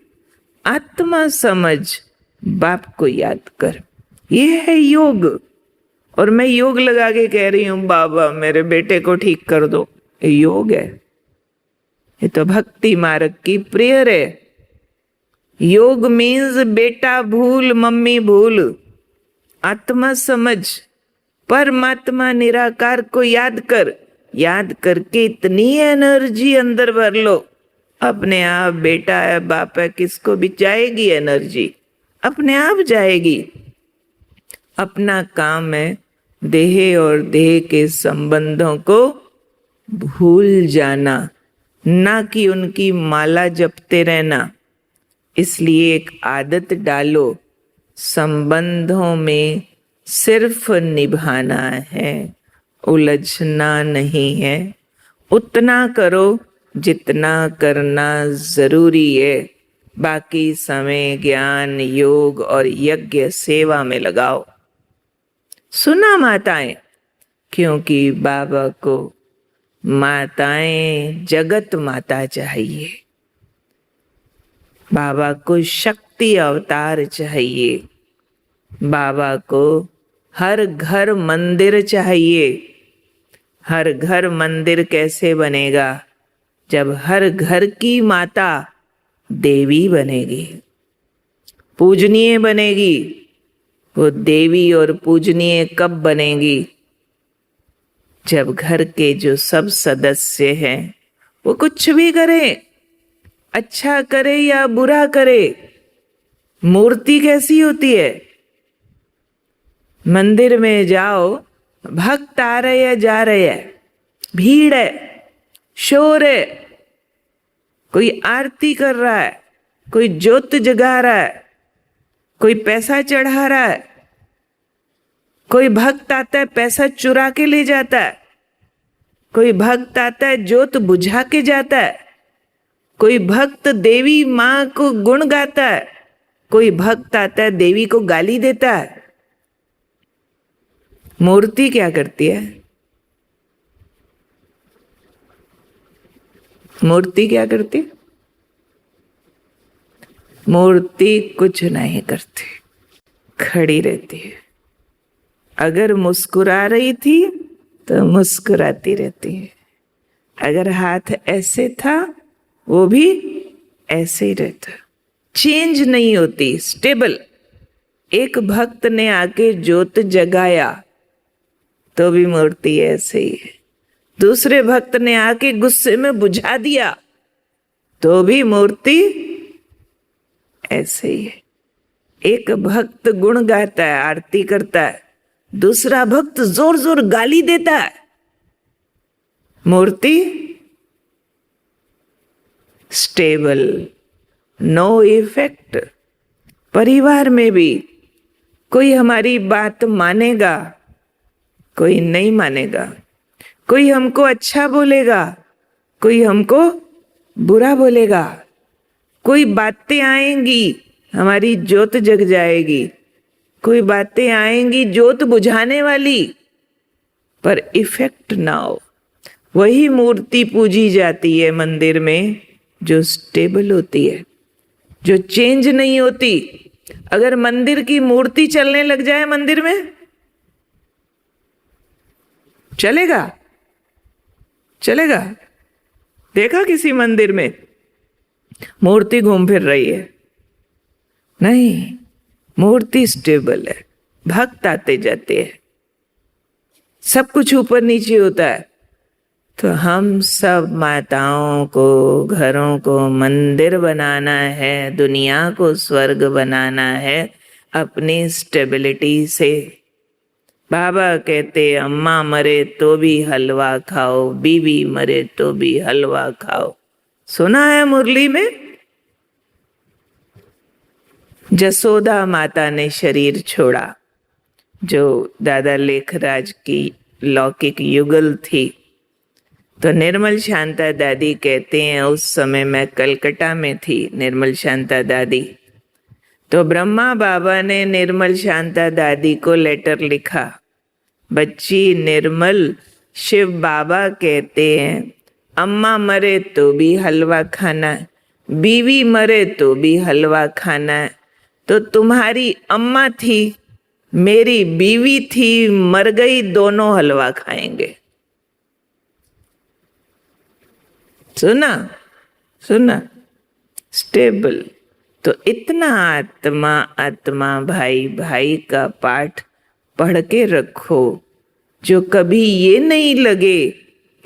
आत्मा समझ, बाप को याद कर। ये है योग। और मैं योग लगा के कह रही हूं बाबा मेरे बेटे को ठीक कर दो, ये योग है? ये तो भक्ति मार्ग की प्रेयर है। योग मीन्स बेटा भूल, मम्मी भूल, आत्मा समझ, परमात्मा निराकार को याद कर। याद करके इतनी एनर्जी अंदर भर लो, अपने आप बेटा है बाप है किसको भी जाएगी एनर्जी, अपने आप जाएगी। अपना काम है देह और देह के संबंधों को भूल जाना, ना कि उनकी माला जपते रहना। इसलिए एक आदत डालो, संबंधों में सिर्फ निभाना है, उलझना नहीं है। उतना करो जितना करना जरूरी है, बाकी समय ज्ञान योग और यज्ञ सेवा में लगाओ। सुना माताएं, क्योंकि बाबा को माताएं जगत माता चाहिए, बाबा को शक्ति अवतार चाहिए, बाबा को हर घर मंदिर चाहिए। हर घर मंदिर कैसे बनेगा? जब हर घर की माता देवी बनेगी, पूजनीय बनेगी। वो देवी और पूजनीय कब बनेगी? जब घर के जो सब सदस्य हैं वो कुछ भी करें, अच्छा करे या बुरा करे। मूर्ति कैसी होती है? मंदिर में जाओ, भक्त आ रहे हैं जा रहे हैं, भीड़ है, शोर है, कोई आरती कर रहा है, कोई ज्योत जगा रहा है, कोई पैसा चढ़ा रहा है, कोई भक्त आता है पैसा चुरा के ले जाता है, कोई भक्त आता है ज्योत बुझा के जाता है, कोई भक्त देवी माँ को गुण गाता है, कोई भक्त आता है देवी को गाली देता है। मूर्ति क्या करती है? मूर्ति क्या करती है? मूर्ति कुछ नहीं करती, खड़ी रहती है। अगर मुस्कुरा रही थी तो मुस्कुराती रहती है, अगर हाथ ऐसे था वो भी ऐसे ही रहता, चेंज नहीं होती, स्टेबल। एक भक्त ने आके ज्योत जगाया तो भी मूर्ति ऐसे ही है, दूसरे भक्त ने आके गुस्से में बुझा दिया तो भी मूर्ति ऐसे ही है। एक भक्त गुण गाता है, आरती करता है, दूसरा भक्त जोर जोर गाली देता है, मूर्ति स्टेबल, नो इफेक्ट। परिवार में भी कोई हमारी बात मानेगा, कोई नहीं मानेगा, कोई हमको अच्छा बोलेगा, कोई हमको बुरा बोलेगा, कोई बातें आएंगी हमारी ज्योत जग जाएगी, कोई बातें आएंगी ज्योत बुझाने वाली, पर इफेक्ट ना हो। वही मूर्ति पूजी जाती है मंदिर में जो स्टेबल होती है, जो चेंज नहीं होती। अगर मंदिर की मूर्ति चलने लग जाए मंदिर में, चलेगा? चलेगा? देखा किसी मंदिर में मूर्ति घूम फिर रही है? नहीं, मूर्ति स्टेबल है, भक्त आते जाते हैं, सब कुछ ऊपर नीचे होता है। तो हम सब माताओं को घरों को मंदिर बनाना है, दुनिया को स्वर्ग बनाना है अपनी स्टेबिलिटी से। बाबा कहते अम्मा मरे तो भी हलवा खाओ, बीवी मरे तो भी हलवा खाओ। सुना है मुरली में? जसोदा माता ने शरीर छोड़ा, जो दादा लेखराज की लौकिक युगल थी। तो निर्मल शांता दादी कहते हैं उस समय मैं कलकत्ता में थी, निर्मल शांता दादी। तो ब्रह्मा बाबा ने निर्मल शांता दादी को लेटर लिखा, बच्ची निर्मल, शिव बाबा कहते हैं अम्मा मरे तो भी हलवा खाना, बीवी मरे तो भी हलवा खाना। तो तुम्हारी अम्मा थी, मेरी बीवी थी, मर गई, दोनों हलवा खाएंगे। सुना? सुना? स्टेबल। तो इतना आत्मा आत्मा भाई भाई का पाठ पढ़ के रखो, जो कभी ये नहीं लगे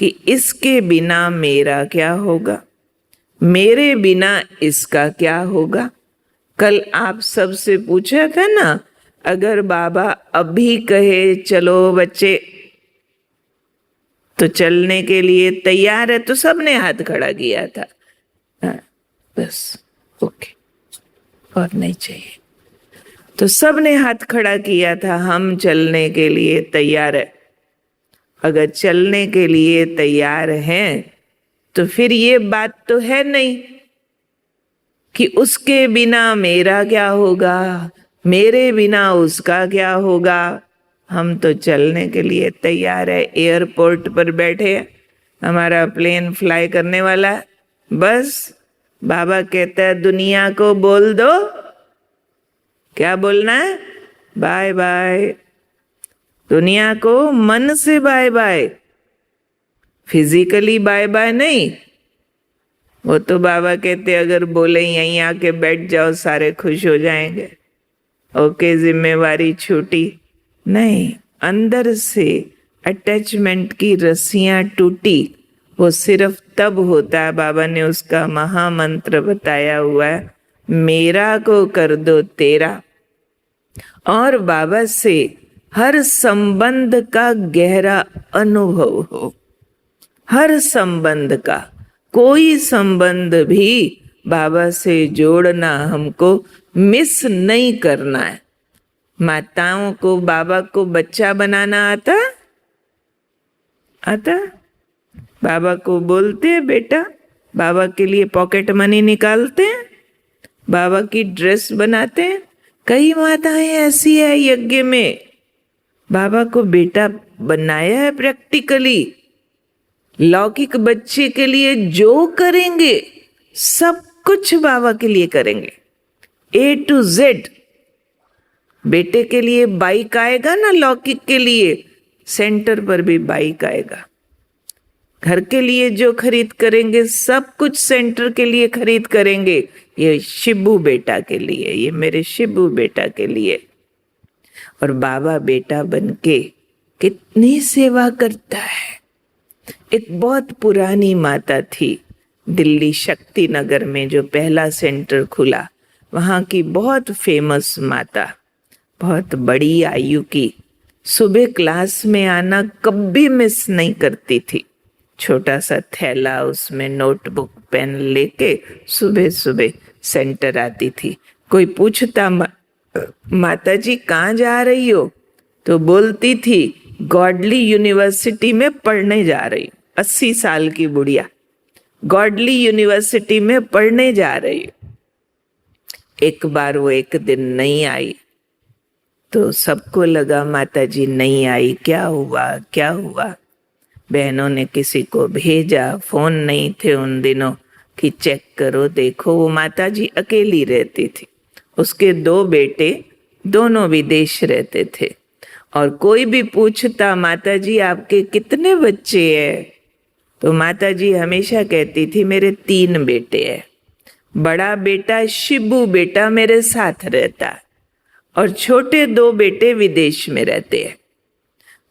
कि इसके बिना मेरा क्या होगा, मेरे बिना इसका क्या होगा। कल आप सबसे पूछा था ना, अगर बाबा अभी कहे चलो बच्चे, तो चलने के लिए तैयार है, तो सबने हाथ खड़ा किया था। हाँ, बस ओके, और नहीं चाहिए। तो सबने हाथ खड़ा किया था, हम चलने के लिए तैयार है। अगर चलने के लिए तैयार हैं तो फिर ये बात तो है नहीं कि उसके बिना मेरा क्या होगा, मेरे बिना उसका क्या होगा। हम तो चलने के लिए तैयार है। एयरपोर्ट पर बैठे, हमारा प्लेन फ्लाई करने वाला है। बस बाबा कहता है दुनिया को बोल दो, क्या बोलना है, बाय बाय। दुनिया को मन से bye bye, physically bye bye नहीं। वो तो बाबा कहते अगर बोले यहीं आके बैठ जाओ सारे खुश हो जाएंगे, ओके जिम्मेवारी छूटी। नहीं, अंदर से अटैचमेंट की रस्सियां टूटी। वो सिर्फ तब होता है, बाबा ने उसका महामंत्र बताया हुआ है, मेरा को कर दो तेरा। और बाबा से हर संबंध का गहरा अनुभव हो, हर संबंध का। कोई संबंध भी बाबा से जोड़ना हमको मिस नहीं करना है। माताओं को बाबा को बच्चा बनाना आता आता, बाबा को बोलते हैं बेटा, बाबा के लिए पॉकेट मनी निकालते हैं, बाबा की ड्रेस बनाते हैं। कई माताएं ऐसी है यज्ञ में, बाबा को बेटा बनाया है प्रैक्टिकली। लौकिक बच्चे के लिए जो करेंगे सब कुछ बाबा के लिए करेंगे, A to Z। बेटे के लिए बाइक आएगा ना, लौकिक के लिए सेंटर पर भी बाइक आएगा। घर के लिए जो खरीद करेंगे सब कुछ सेंटर के लिए खरीद करेंगे। ये शिबू बेटा के लिए, ये मेरे शिबू बेटा के लिए। और बाबा बेटा बनके कितनी सेवा करता है। एक बहुत पुरानी माता थी दिल्ली शक्ति नगर में, जो पहला सेंटर खुला, वहाँ की बहुत फेमस माता, बहुत बड़ी आयु की। सुबह क्लास में आना कभी मिस नहीं करती थी। छोटा सा थैला, उसमें नोटबुक पेन लेके सुबह सुबह सेंटर आती थी। कोई पूछता माता जी कहाँ जा रही हो, तो बोलती थी गॉडली यूनिवर्सिटी में पढ़ने जा रही हूँ। 80 साल की बुढ़िया गॉडली यूनिवर्सिटी में पढ़ने जा रही हूँ। एक बार वो एक दिन नहीं आई तो सबको लगा माता जी नहीं आई, क्या हुआ क्या हुआ। बहनों ने किसी को भेजा, फोन नहीं थे उन दिनों कि चेक करो देखो। वो माता जी अकेली रहती थी, उसके 2 बेटे दोनों विदेश रहते थे। और कोई भी पूछता माता जी आपके कितने बच्चे हैं, तो माता जी हमेशा कहती थी मेरे 3 बेटे हैं। बड़ा बेटा शिबू बेटा मेरे साथ रहता है और छोटे 2 बेटे विदेश में रहते हैं।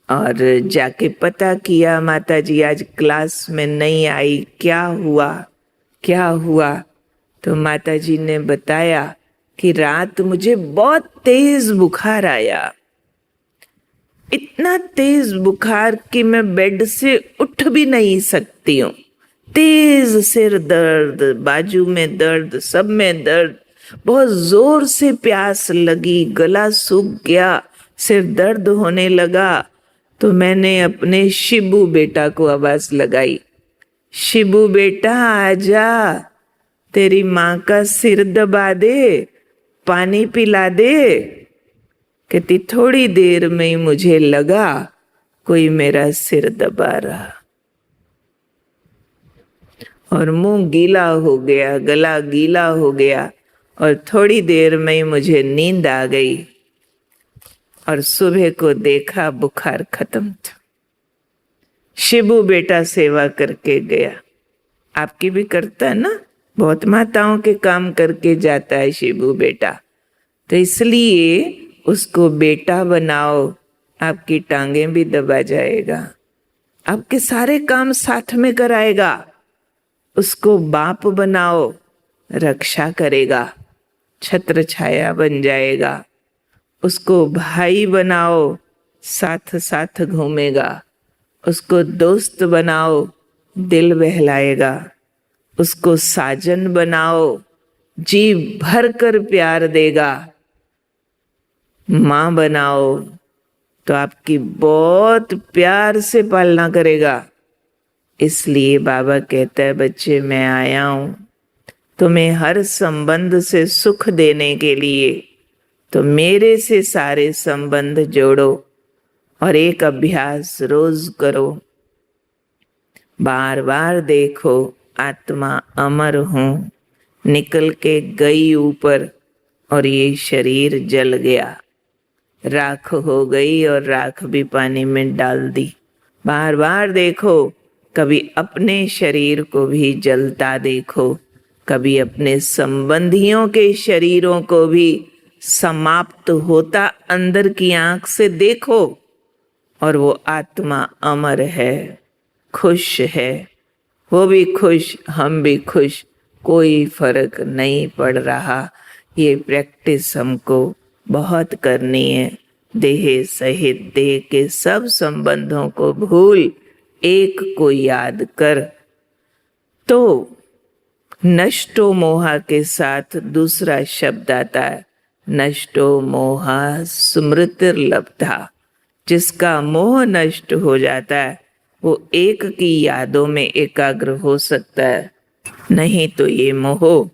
और जाके पता किया माता जी आज क्लास में नहीं आई, क्या हुआ क्या हुआ। तो माता जी ने बताया कि रात मुझे बहुत तेज बुखार आया, इतना तेज बुखार कि मैं बेड से उठ भी नहीं सकती हूँ। तेज सिर दर्द, बाजू में दर्द, सब में दर्द, बहुत जोर से प्यास लगी, गला सूख गया, सिर दर्द होने लगा। तो मैंने अपने शिबू बेटा को आवाज लगाई, शिबू बेटा आजा, तेरी माँ का सिर दबा दे, पानी पिला दे। कहती थोड़ी देर में ही मुझे लगा कोई मेरा सिर दबा रहा और मुंह गीला हो गया, गला गीला हो गया और थोड़ी देर में ही मुझे नींद आ गई। और सुबह को देखा बुखार खत्म था। शिबू बेटा सेवा करके गया। आपकी भी करता है ना, बहुत माताओं के काम करके जाता है शिबू बेटा। तो इसलिए उसको बेटा बनाओ, आपकी टांगें भी दबा जाएगा, आपके सारे काम साथ में कराएगा। उसको बाप बनाओ, रक्षा करेगा, छत्र छाया बन जाएगा। उसको भाई बनाओ, साथ साथ घूमेगा। उसको दोस्त बनाओ, दिल बहलाएगा। उसको साजन बनाओ, जी भर कर प्यार देगा। माँ बनाओ तो आपकी बहुत प्यार से पालना करेगा। इसलिए बाबा कहता है, बच्चे मैं आया हूं तुम्हें हर संबंध से सुख देने के लिए। तो मेरे से सारे संबंध जोड़ो और एक अभ्यास रोज करो। बार बार देखो, आत्मा अमर हूं, निकल के गई ऊपर और ये शरीर जल गया, राख हो गई और राख भी पानी में डाल दी। बार बार देखो, कभी अपने शरीर को भी जलता देखो, कभी अपने संबंधियों के शरीरों को भी समाप्त होता अंदर की आंख से देखो। और वो आत्मा अमर है, खुश है, वो भी खुश, हम भी खुश, कोई फर्क नहीं पड़ रहा। ये प्रैक्टिस हमको बहुत करनी है। देह सहित देह के सब संबंधों को भूल एक को याद कर। तो नष्टो मोहा के साथ दूसरा शब्द आता है, नष्टो मोहा स्मृतिर्लब्धा। जिसका मोह नष्ट हो जाता है वो एक की यादों में एकाग्र हो सकता है, नहीं तो ये मोह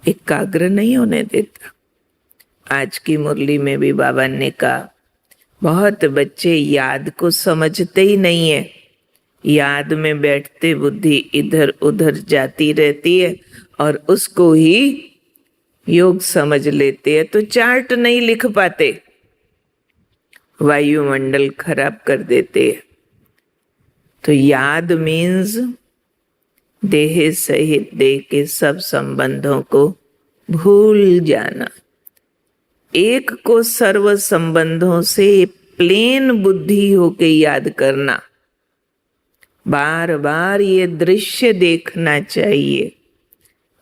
एकाग्र नहीं होने देता। आज की मुरली में भी बाबा ने कहा, बहुत बच्चे याद को समझते ही नहीं है। याद में बैठते बुद्धि इधर उधर जाती रहती है और उसको ही योग समझ लेते हैं, तो चार्ट नहीं लिख पाते, वायुमंडल खराब कर देते हैं। तो याद मीन्स देह सहित देह के सब संबंधों को भूल जाना, एक को सर्व संबंधों से प्लेन बुद्धि होके याद करना। बार बार ये दृश्य देखना चाहिए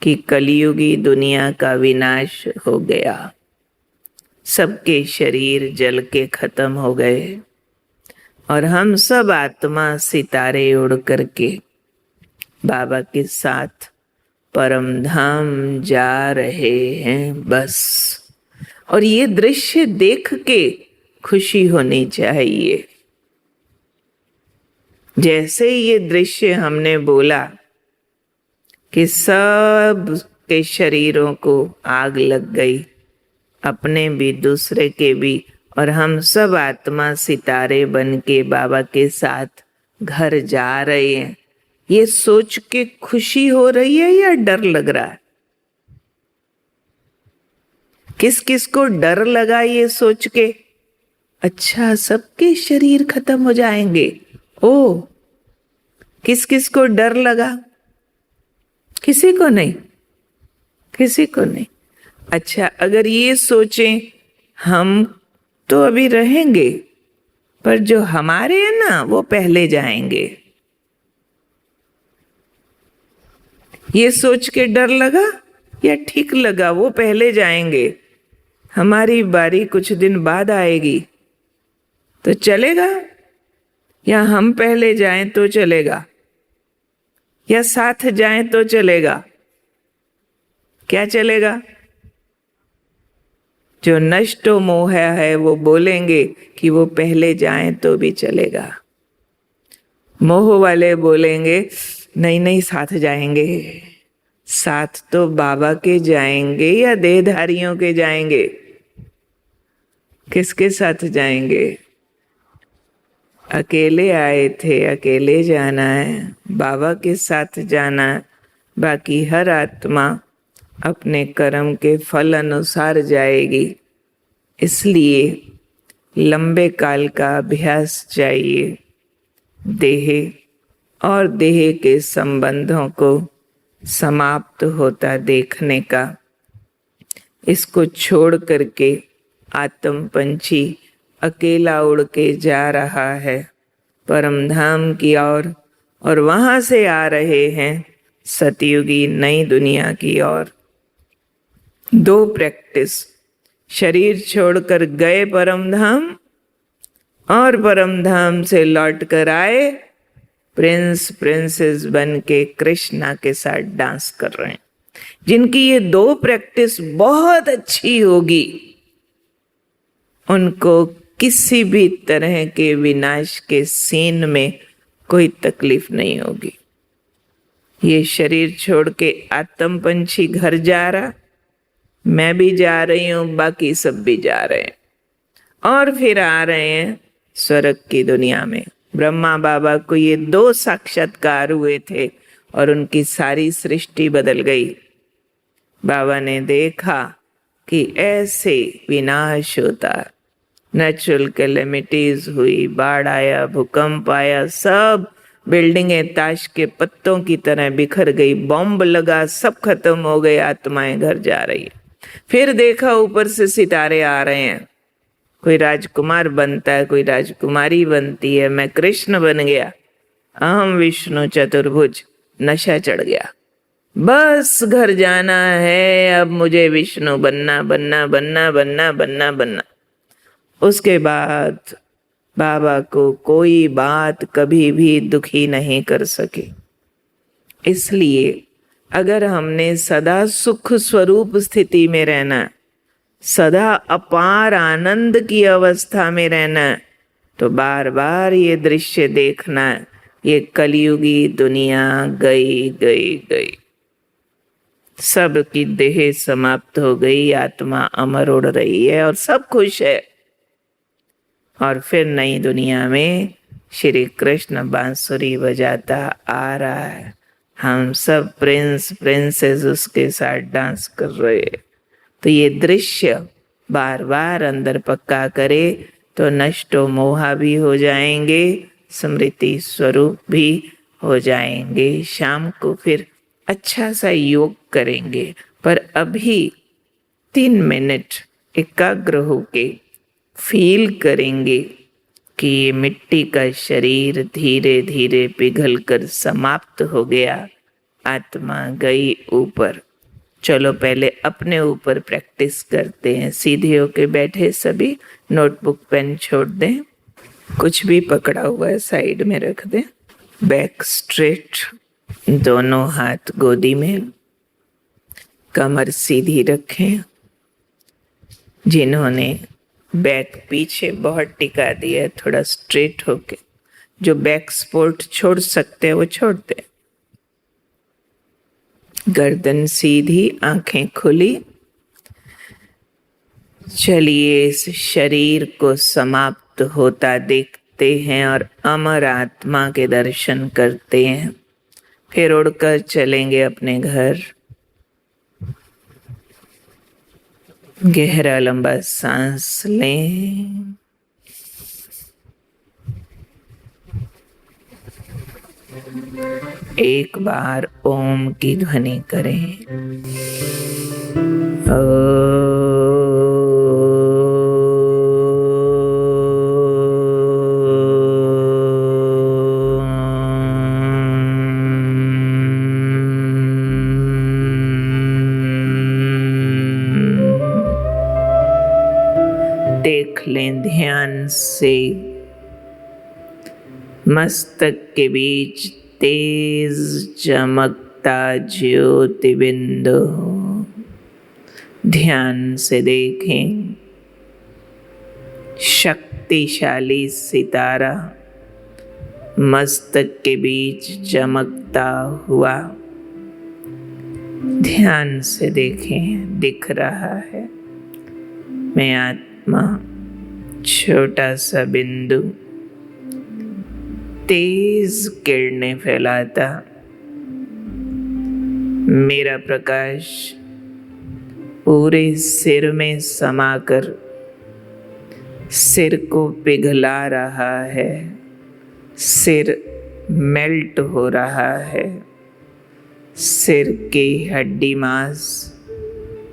कि कलयुगी दुनिया का विनाश हो गया, सबके शरीर जल के खत्म हो गए और हम सब आत्मा सितारे उड़ करके बाबा के साथ परम धाम जा रहे हैं बस। और ये दृश्य देख के खुशी होनी चाहिए। जैसे ये दृश्य हमने बोला कि सब के शरीरों को आग लग गई, अपने भी दूसरे के भी, और हम सब आत्मा सितारे बन के बाबा के साथ घर जा रहे हैं, ये सोच के खुशी हो रही है या डर लग रहा है? किस किस को डर लगा ये सोच के, अच्छा सबके शरीर खत्म हो जाएंगे? ओ, किस किस को डर लगा? किसी को नहीं, किसी को नहीं। अच्छा, अगर ये सोचें हम तो अभी रहेंगे पर जो हमारे हैं ना वो पहले जाएंगे, ये सोच के डर लगा या ठीक लगा? वो पहले जाएंगे, हमारी बारी कुछ दिन बाद आएगी तो चलेगा, या हम पहले जाएं तो चलेगा, या साथ जाएं तो चलेगा? क्या चलेगा? जो नष्ट मोह है वो बोलेंगे कि वो पहले जाएं तो भी चलेगा। मोह वाले बोलेंगे नहीं नहीं साथ जाएंगे। साथ तो बाबा के जाएंगे या देहधारियों के जाएंगे? किसके साथ जाएंगे? अकेले आए थे, अकेले जाना है, बाबा के साथ जाना है। बाकी हर आत्मा अपने कर्म के फल अनुसार जाएगी। इसलिए लंबे काल का अभ्यास चाहिए, देह और देह के संबंधों को समाप्त होता देखने का। इसको छोड़ करके आत्म पंछी अकेला उड़ के जा रहा है परम धाम की ओर, और वहां से आ रहे हैं सतयुगी नई दुनिया की ओर। दो प्रैक्टिस, शरीर छोड़कर गए परम धाम और परम धाम से लौट कर आए प्रिंस प्रिंसेस बन के कृष्णा के साथ डांस कर रहे हैं। जिनकी ये दो प्रैक्टिस बहुत अच्छी होगी, उनको किसी भी तरह के विनाश के सीन में कोई तकलीफ नहीं होगी। ये शरीर छोड़ के आत्म पंछी घर जा रहा, मैं भी जा रही हूं, बाकी सब भी जा रहे हैं, और फिर आ रहे हैं स्वर्ग की दुनिया में। ब्रह्मा बाबा को ये दो साक्षात्कार हुए थे और उनकी सारी सृष्टि बदल गई। बाबा ने देखा कि ऐसे विनाश होता, नेचुरल कैलेमिटीज हुई, बाढ़ आया, भूकंप आया, सब बिल्डिंगें ताश के पत्तों की तरह बिखर गई, बॉम्ब लगा, सब खत्म हो गए, आत्माएं घर जा रही है। फिर देखा ऊपर से सितारे आ रहे हैं, कोई राजकुमार बनता है, कोई राजकुमारी बनती है, मैं कृष्ण बन गया, अहम विष्णु चतुर्भुज, नशा चढ़ गया, बस घर जाना है, अब मुझे विष्णु बनना बनना बनना बनना बनना बनना। उसके बाद बाबा को कोई बात कभी भी दुखी नहीं कर सके। इसलिए अगर हमने सदा सुख स्वरूप स्थिति में रहना, सदा अपार आनंद की अवस्था में रहना, तो बार बार ये दृश्य देखना, ये कलयुगी दुनिया गई गई गई, सब की देह समाप्त हो गई, आत्मा अमर उड़ रही है और सब खुश है। और फिर नई दुनिया में श्री कृष्ण बांसुरी बजाता आ रहा है, हम सब प्रिंस प्रिंसेस उसके साथ डांस कर रहे हैं। तो ये दृश्य बार बार अंदर पक्का करे तो नष्टो मोहा भी हो जाएंगे, स्मृति स्वरूप भी हो जाएंगे। शाम को फिर अच्छा सा योग करेंगे, पर अभी 3 मिनट एकाग्र होके फील करेंगे कि ये मिट्टी का शरीर धीरे धीरे पिघल कर समाप्त हो गया, आत्मा गई ऊपर। चलो पहले अपने ऊपर प्रैक्टिस करते हैं। सीधे होके बैठे सभी, नोटबुक पेन छोड़ दें, कुछ भी पकड़ा हुआ है साइड में रख दें, बैक स्ट्रेट, दोनों हाथ गोदी में, कमर सीधी रखें। जिन्होंने बैक पीछे बहुत टिका दिया है, थोड़ा स्ट्रेट होके, जो बैक सपोर्ट छोड़ सकते हैं वो छोड़ दें। गर्दन सीधी, आंखें खुली। चलिए इस शरीर को समाप्त होता देखते हैं और अमर आत्मा के दर्शन करते हैं। फिर उड़कर चलेंगे अपने घर। गहरा लंबा सांस लें। एक बार ओम की ध्वनि करें। देख लें ध्यान से मस्तक के बीच तेज चमकता ज्योति बिंदु। ध्यान से देखें शक्तिशाली सितारा मस्तक के बीच चमकता हुआ। ध्यान से देखें, दिख रहा है। मैं आत्मा, छोटा सा बिंदु, तेज किरणें फैलाता। मेरा प्रकाश पूरे सिर में समाकर सिर को पिघला रहा है। सिर मेल्ट हो रहा है। सिर की हड्डी मांस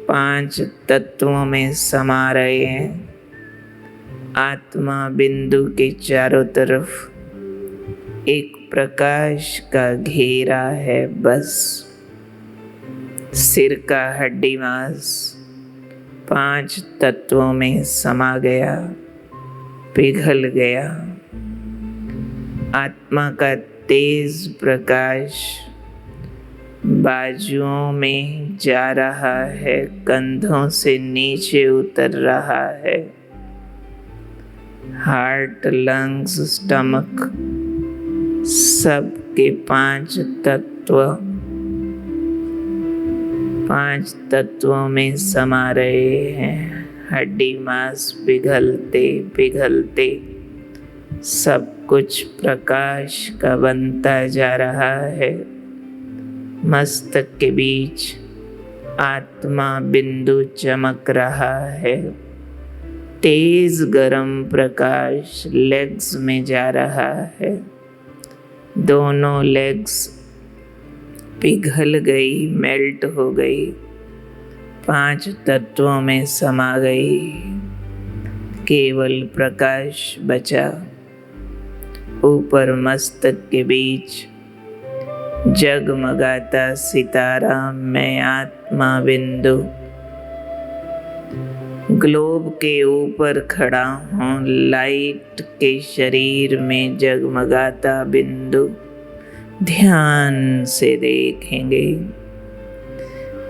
5 तत्वों में समा रहे हैं। आत्मा बिंदु के चारों तरफ एक प्रकाश का घेरा है बस। सिर का हड्डी मांस 5 तत्वों में समा गया, पिघल गया। आत्मा का तेज प्रकाश बाजुओं में जा रहा है, कंधों से नीचे उतर रहा है। हार्ट, लंग्स, स्टमक, सबके 5 तत्वों में समा रहे हैं। हड्डी मांस पिघलते पिघलते सब कुछ प्रकाश का बनता जा रहा है। मस्तक के बीच आत्मा बिंदु चमक रहा है। तेज गरम प्रकाश लेग्स में जा रहा है। दोनों लेग्स पिघल गई, मेल्ट हो गई, 5 तत्वों में समा गई। केवल प्रकाश बचा। ऊपर मस्तक के बीच जगमगाता सितारा, मैं आत्मा बिंदु ग्लोब के ऊपर खड़ा हूँ। लाइट के शरीर में जगमगाता बिंदु ध्यान से देखेंगे।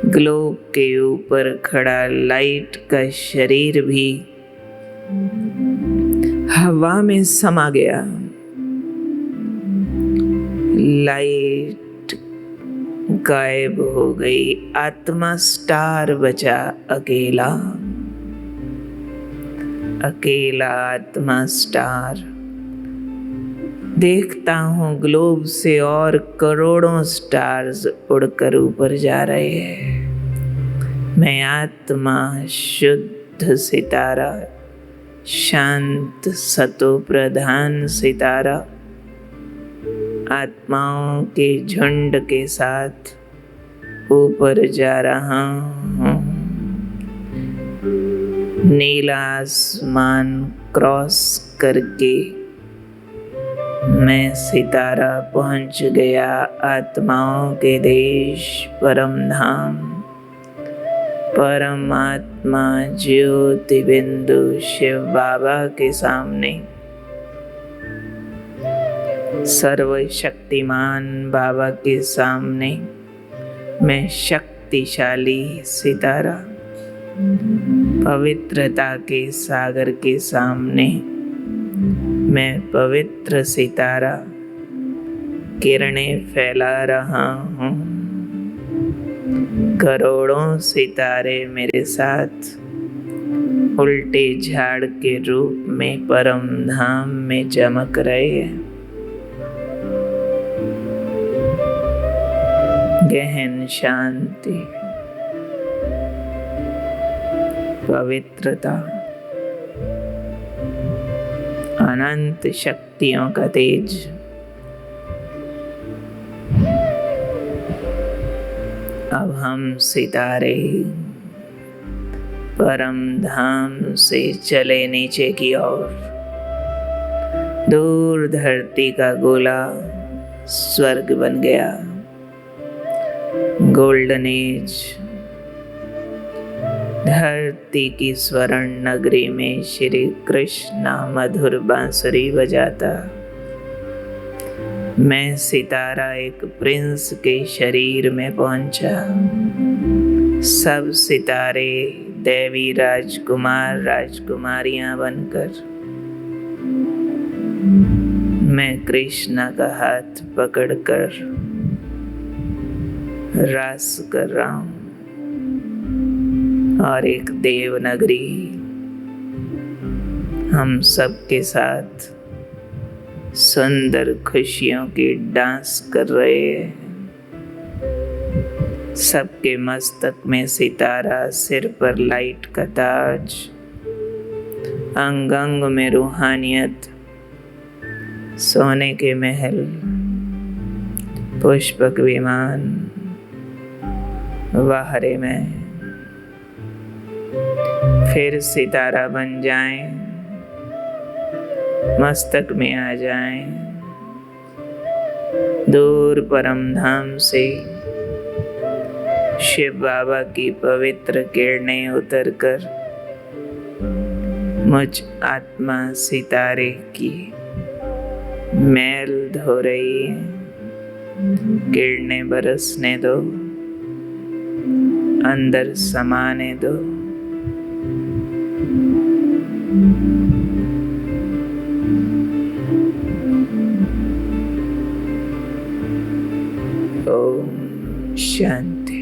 ग्लोब के ऊपर खड़ा लाइट का शरीर भी हवा में समा गया। लाइट गायब हो गई। आत्मा स्टार बचा, अकेला अकेला आत्मा स्टार। देखता हूँ ग्लोब से और करोड़ों स्टार्स उड़कर ऊपर जा रहे हैं। मैं आत्मा शुद्ध सितारा, शांत सतो प्रधान सितारा, आत्माओं के झुंड के साथ ऊपर जा रहा हूँ। नीला आसमान क्रॉस करके मैं सितारा पहुंच गया। आत्माओं के देश परम धाम। परमात्मा ज्योति बिंदु शिव बाबा के सामने, सर्वशक्तिमान बाबा के सामने मैं शक्तिशाली सितारा। पवित्रता के सागर के सामने मैं पवित्र सितारा किरणें फैला रहा हूँ। करोड़ों सितारे मेरे साथ उल्टे झाड़ के रूप में परम धाम में चमक रहे हैं। गहन शांति, पवित्रता, अनंत शक्तियों का तेज। अब हम सितारे परम धाम से चले नीचे की ओर। दूर धरती का गोला स्वर्ग बन गया। Golden age. धरती की स्वर्ण नगरी में श्री कृष्ण मधुर बांसुरी बजाता। मैं सितारा एक प्रिंस के शरीर में पहुंचा। सब सितारे देवी राजकुमार राजकुमारियां बनकर मैं कृष्ण का हाथ पकड़कर रास कर रहा हूँ। और एक देवनगरी हम सबके साथ सुंदर खुशियों की डांस कर रहे हैं। सबके मस्तक में सितारा, सिर पर लाइट का ताज, अंग अंग में रूहानियत, सोने के महल, पुष्पक विमान, वाहरे में फिर सितारा बन जाएं, मस्तक में आ जाएं। दूर परम धाम से शिव बाबा की पवित्र किरणें उतरकर मुझ आत्मा सितारे की मैल धो रही है। किरणें बरसने दो, अंदर समाने दो। ओम शांति।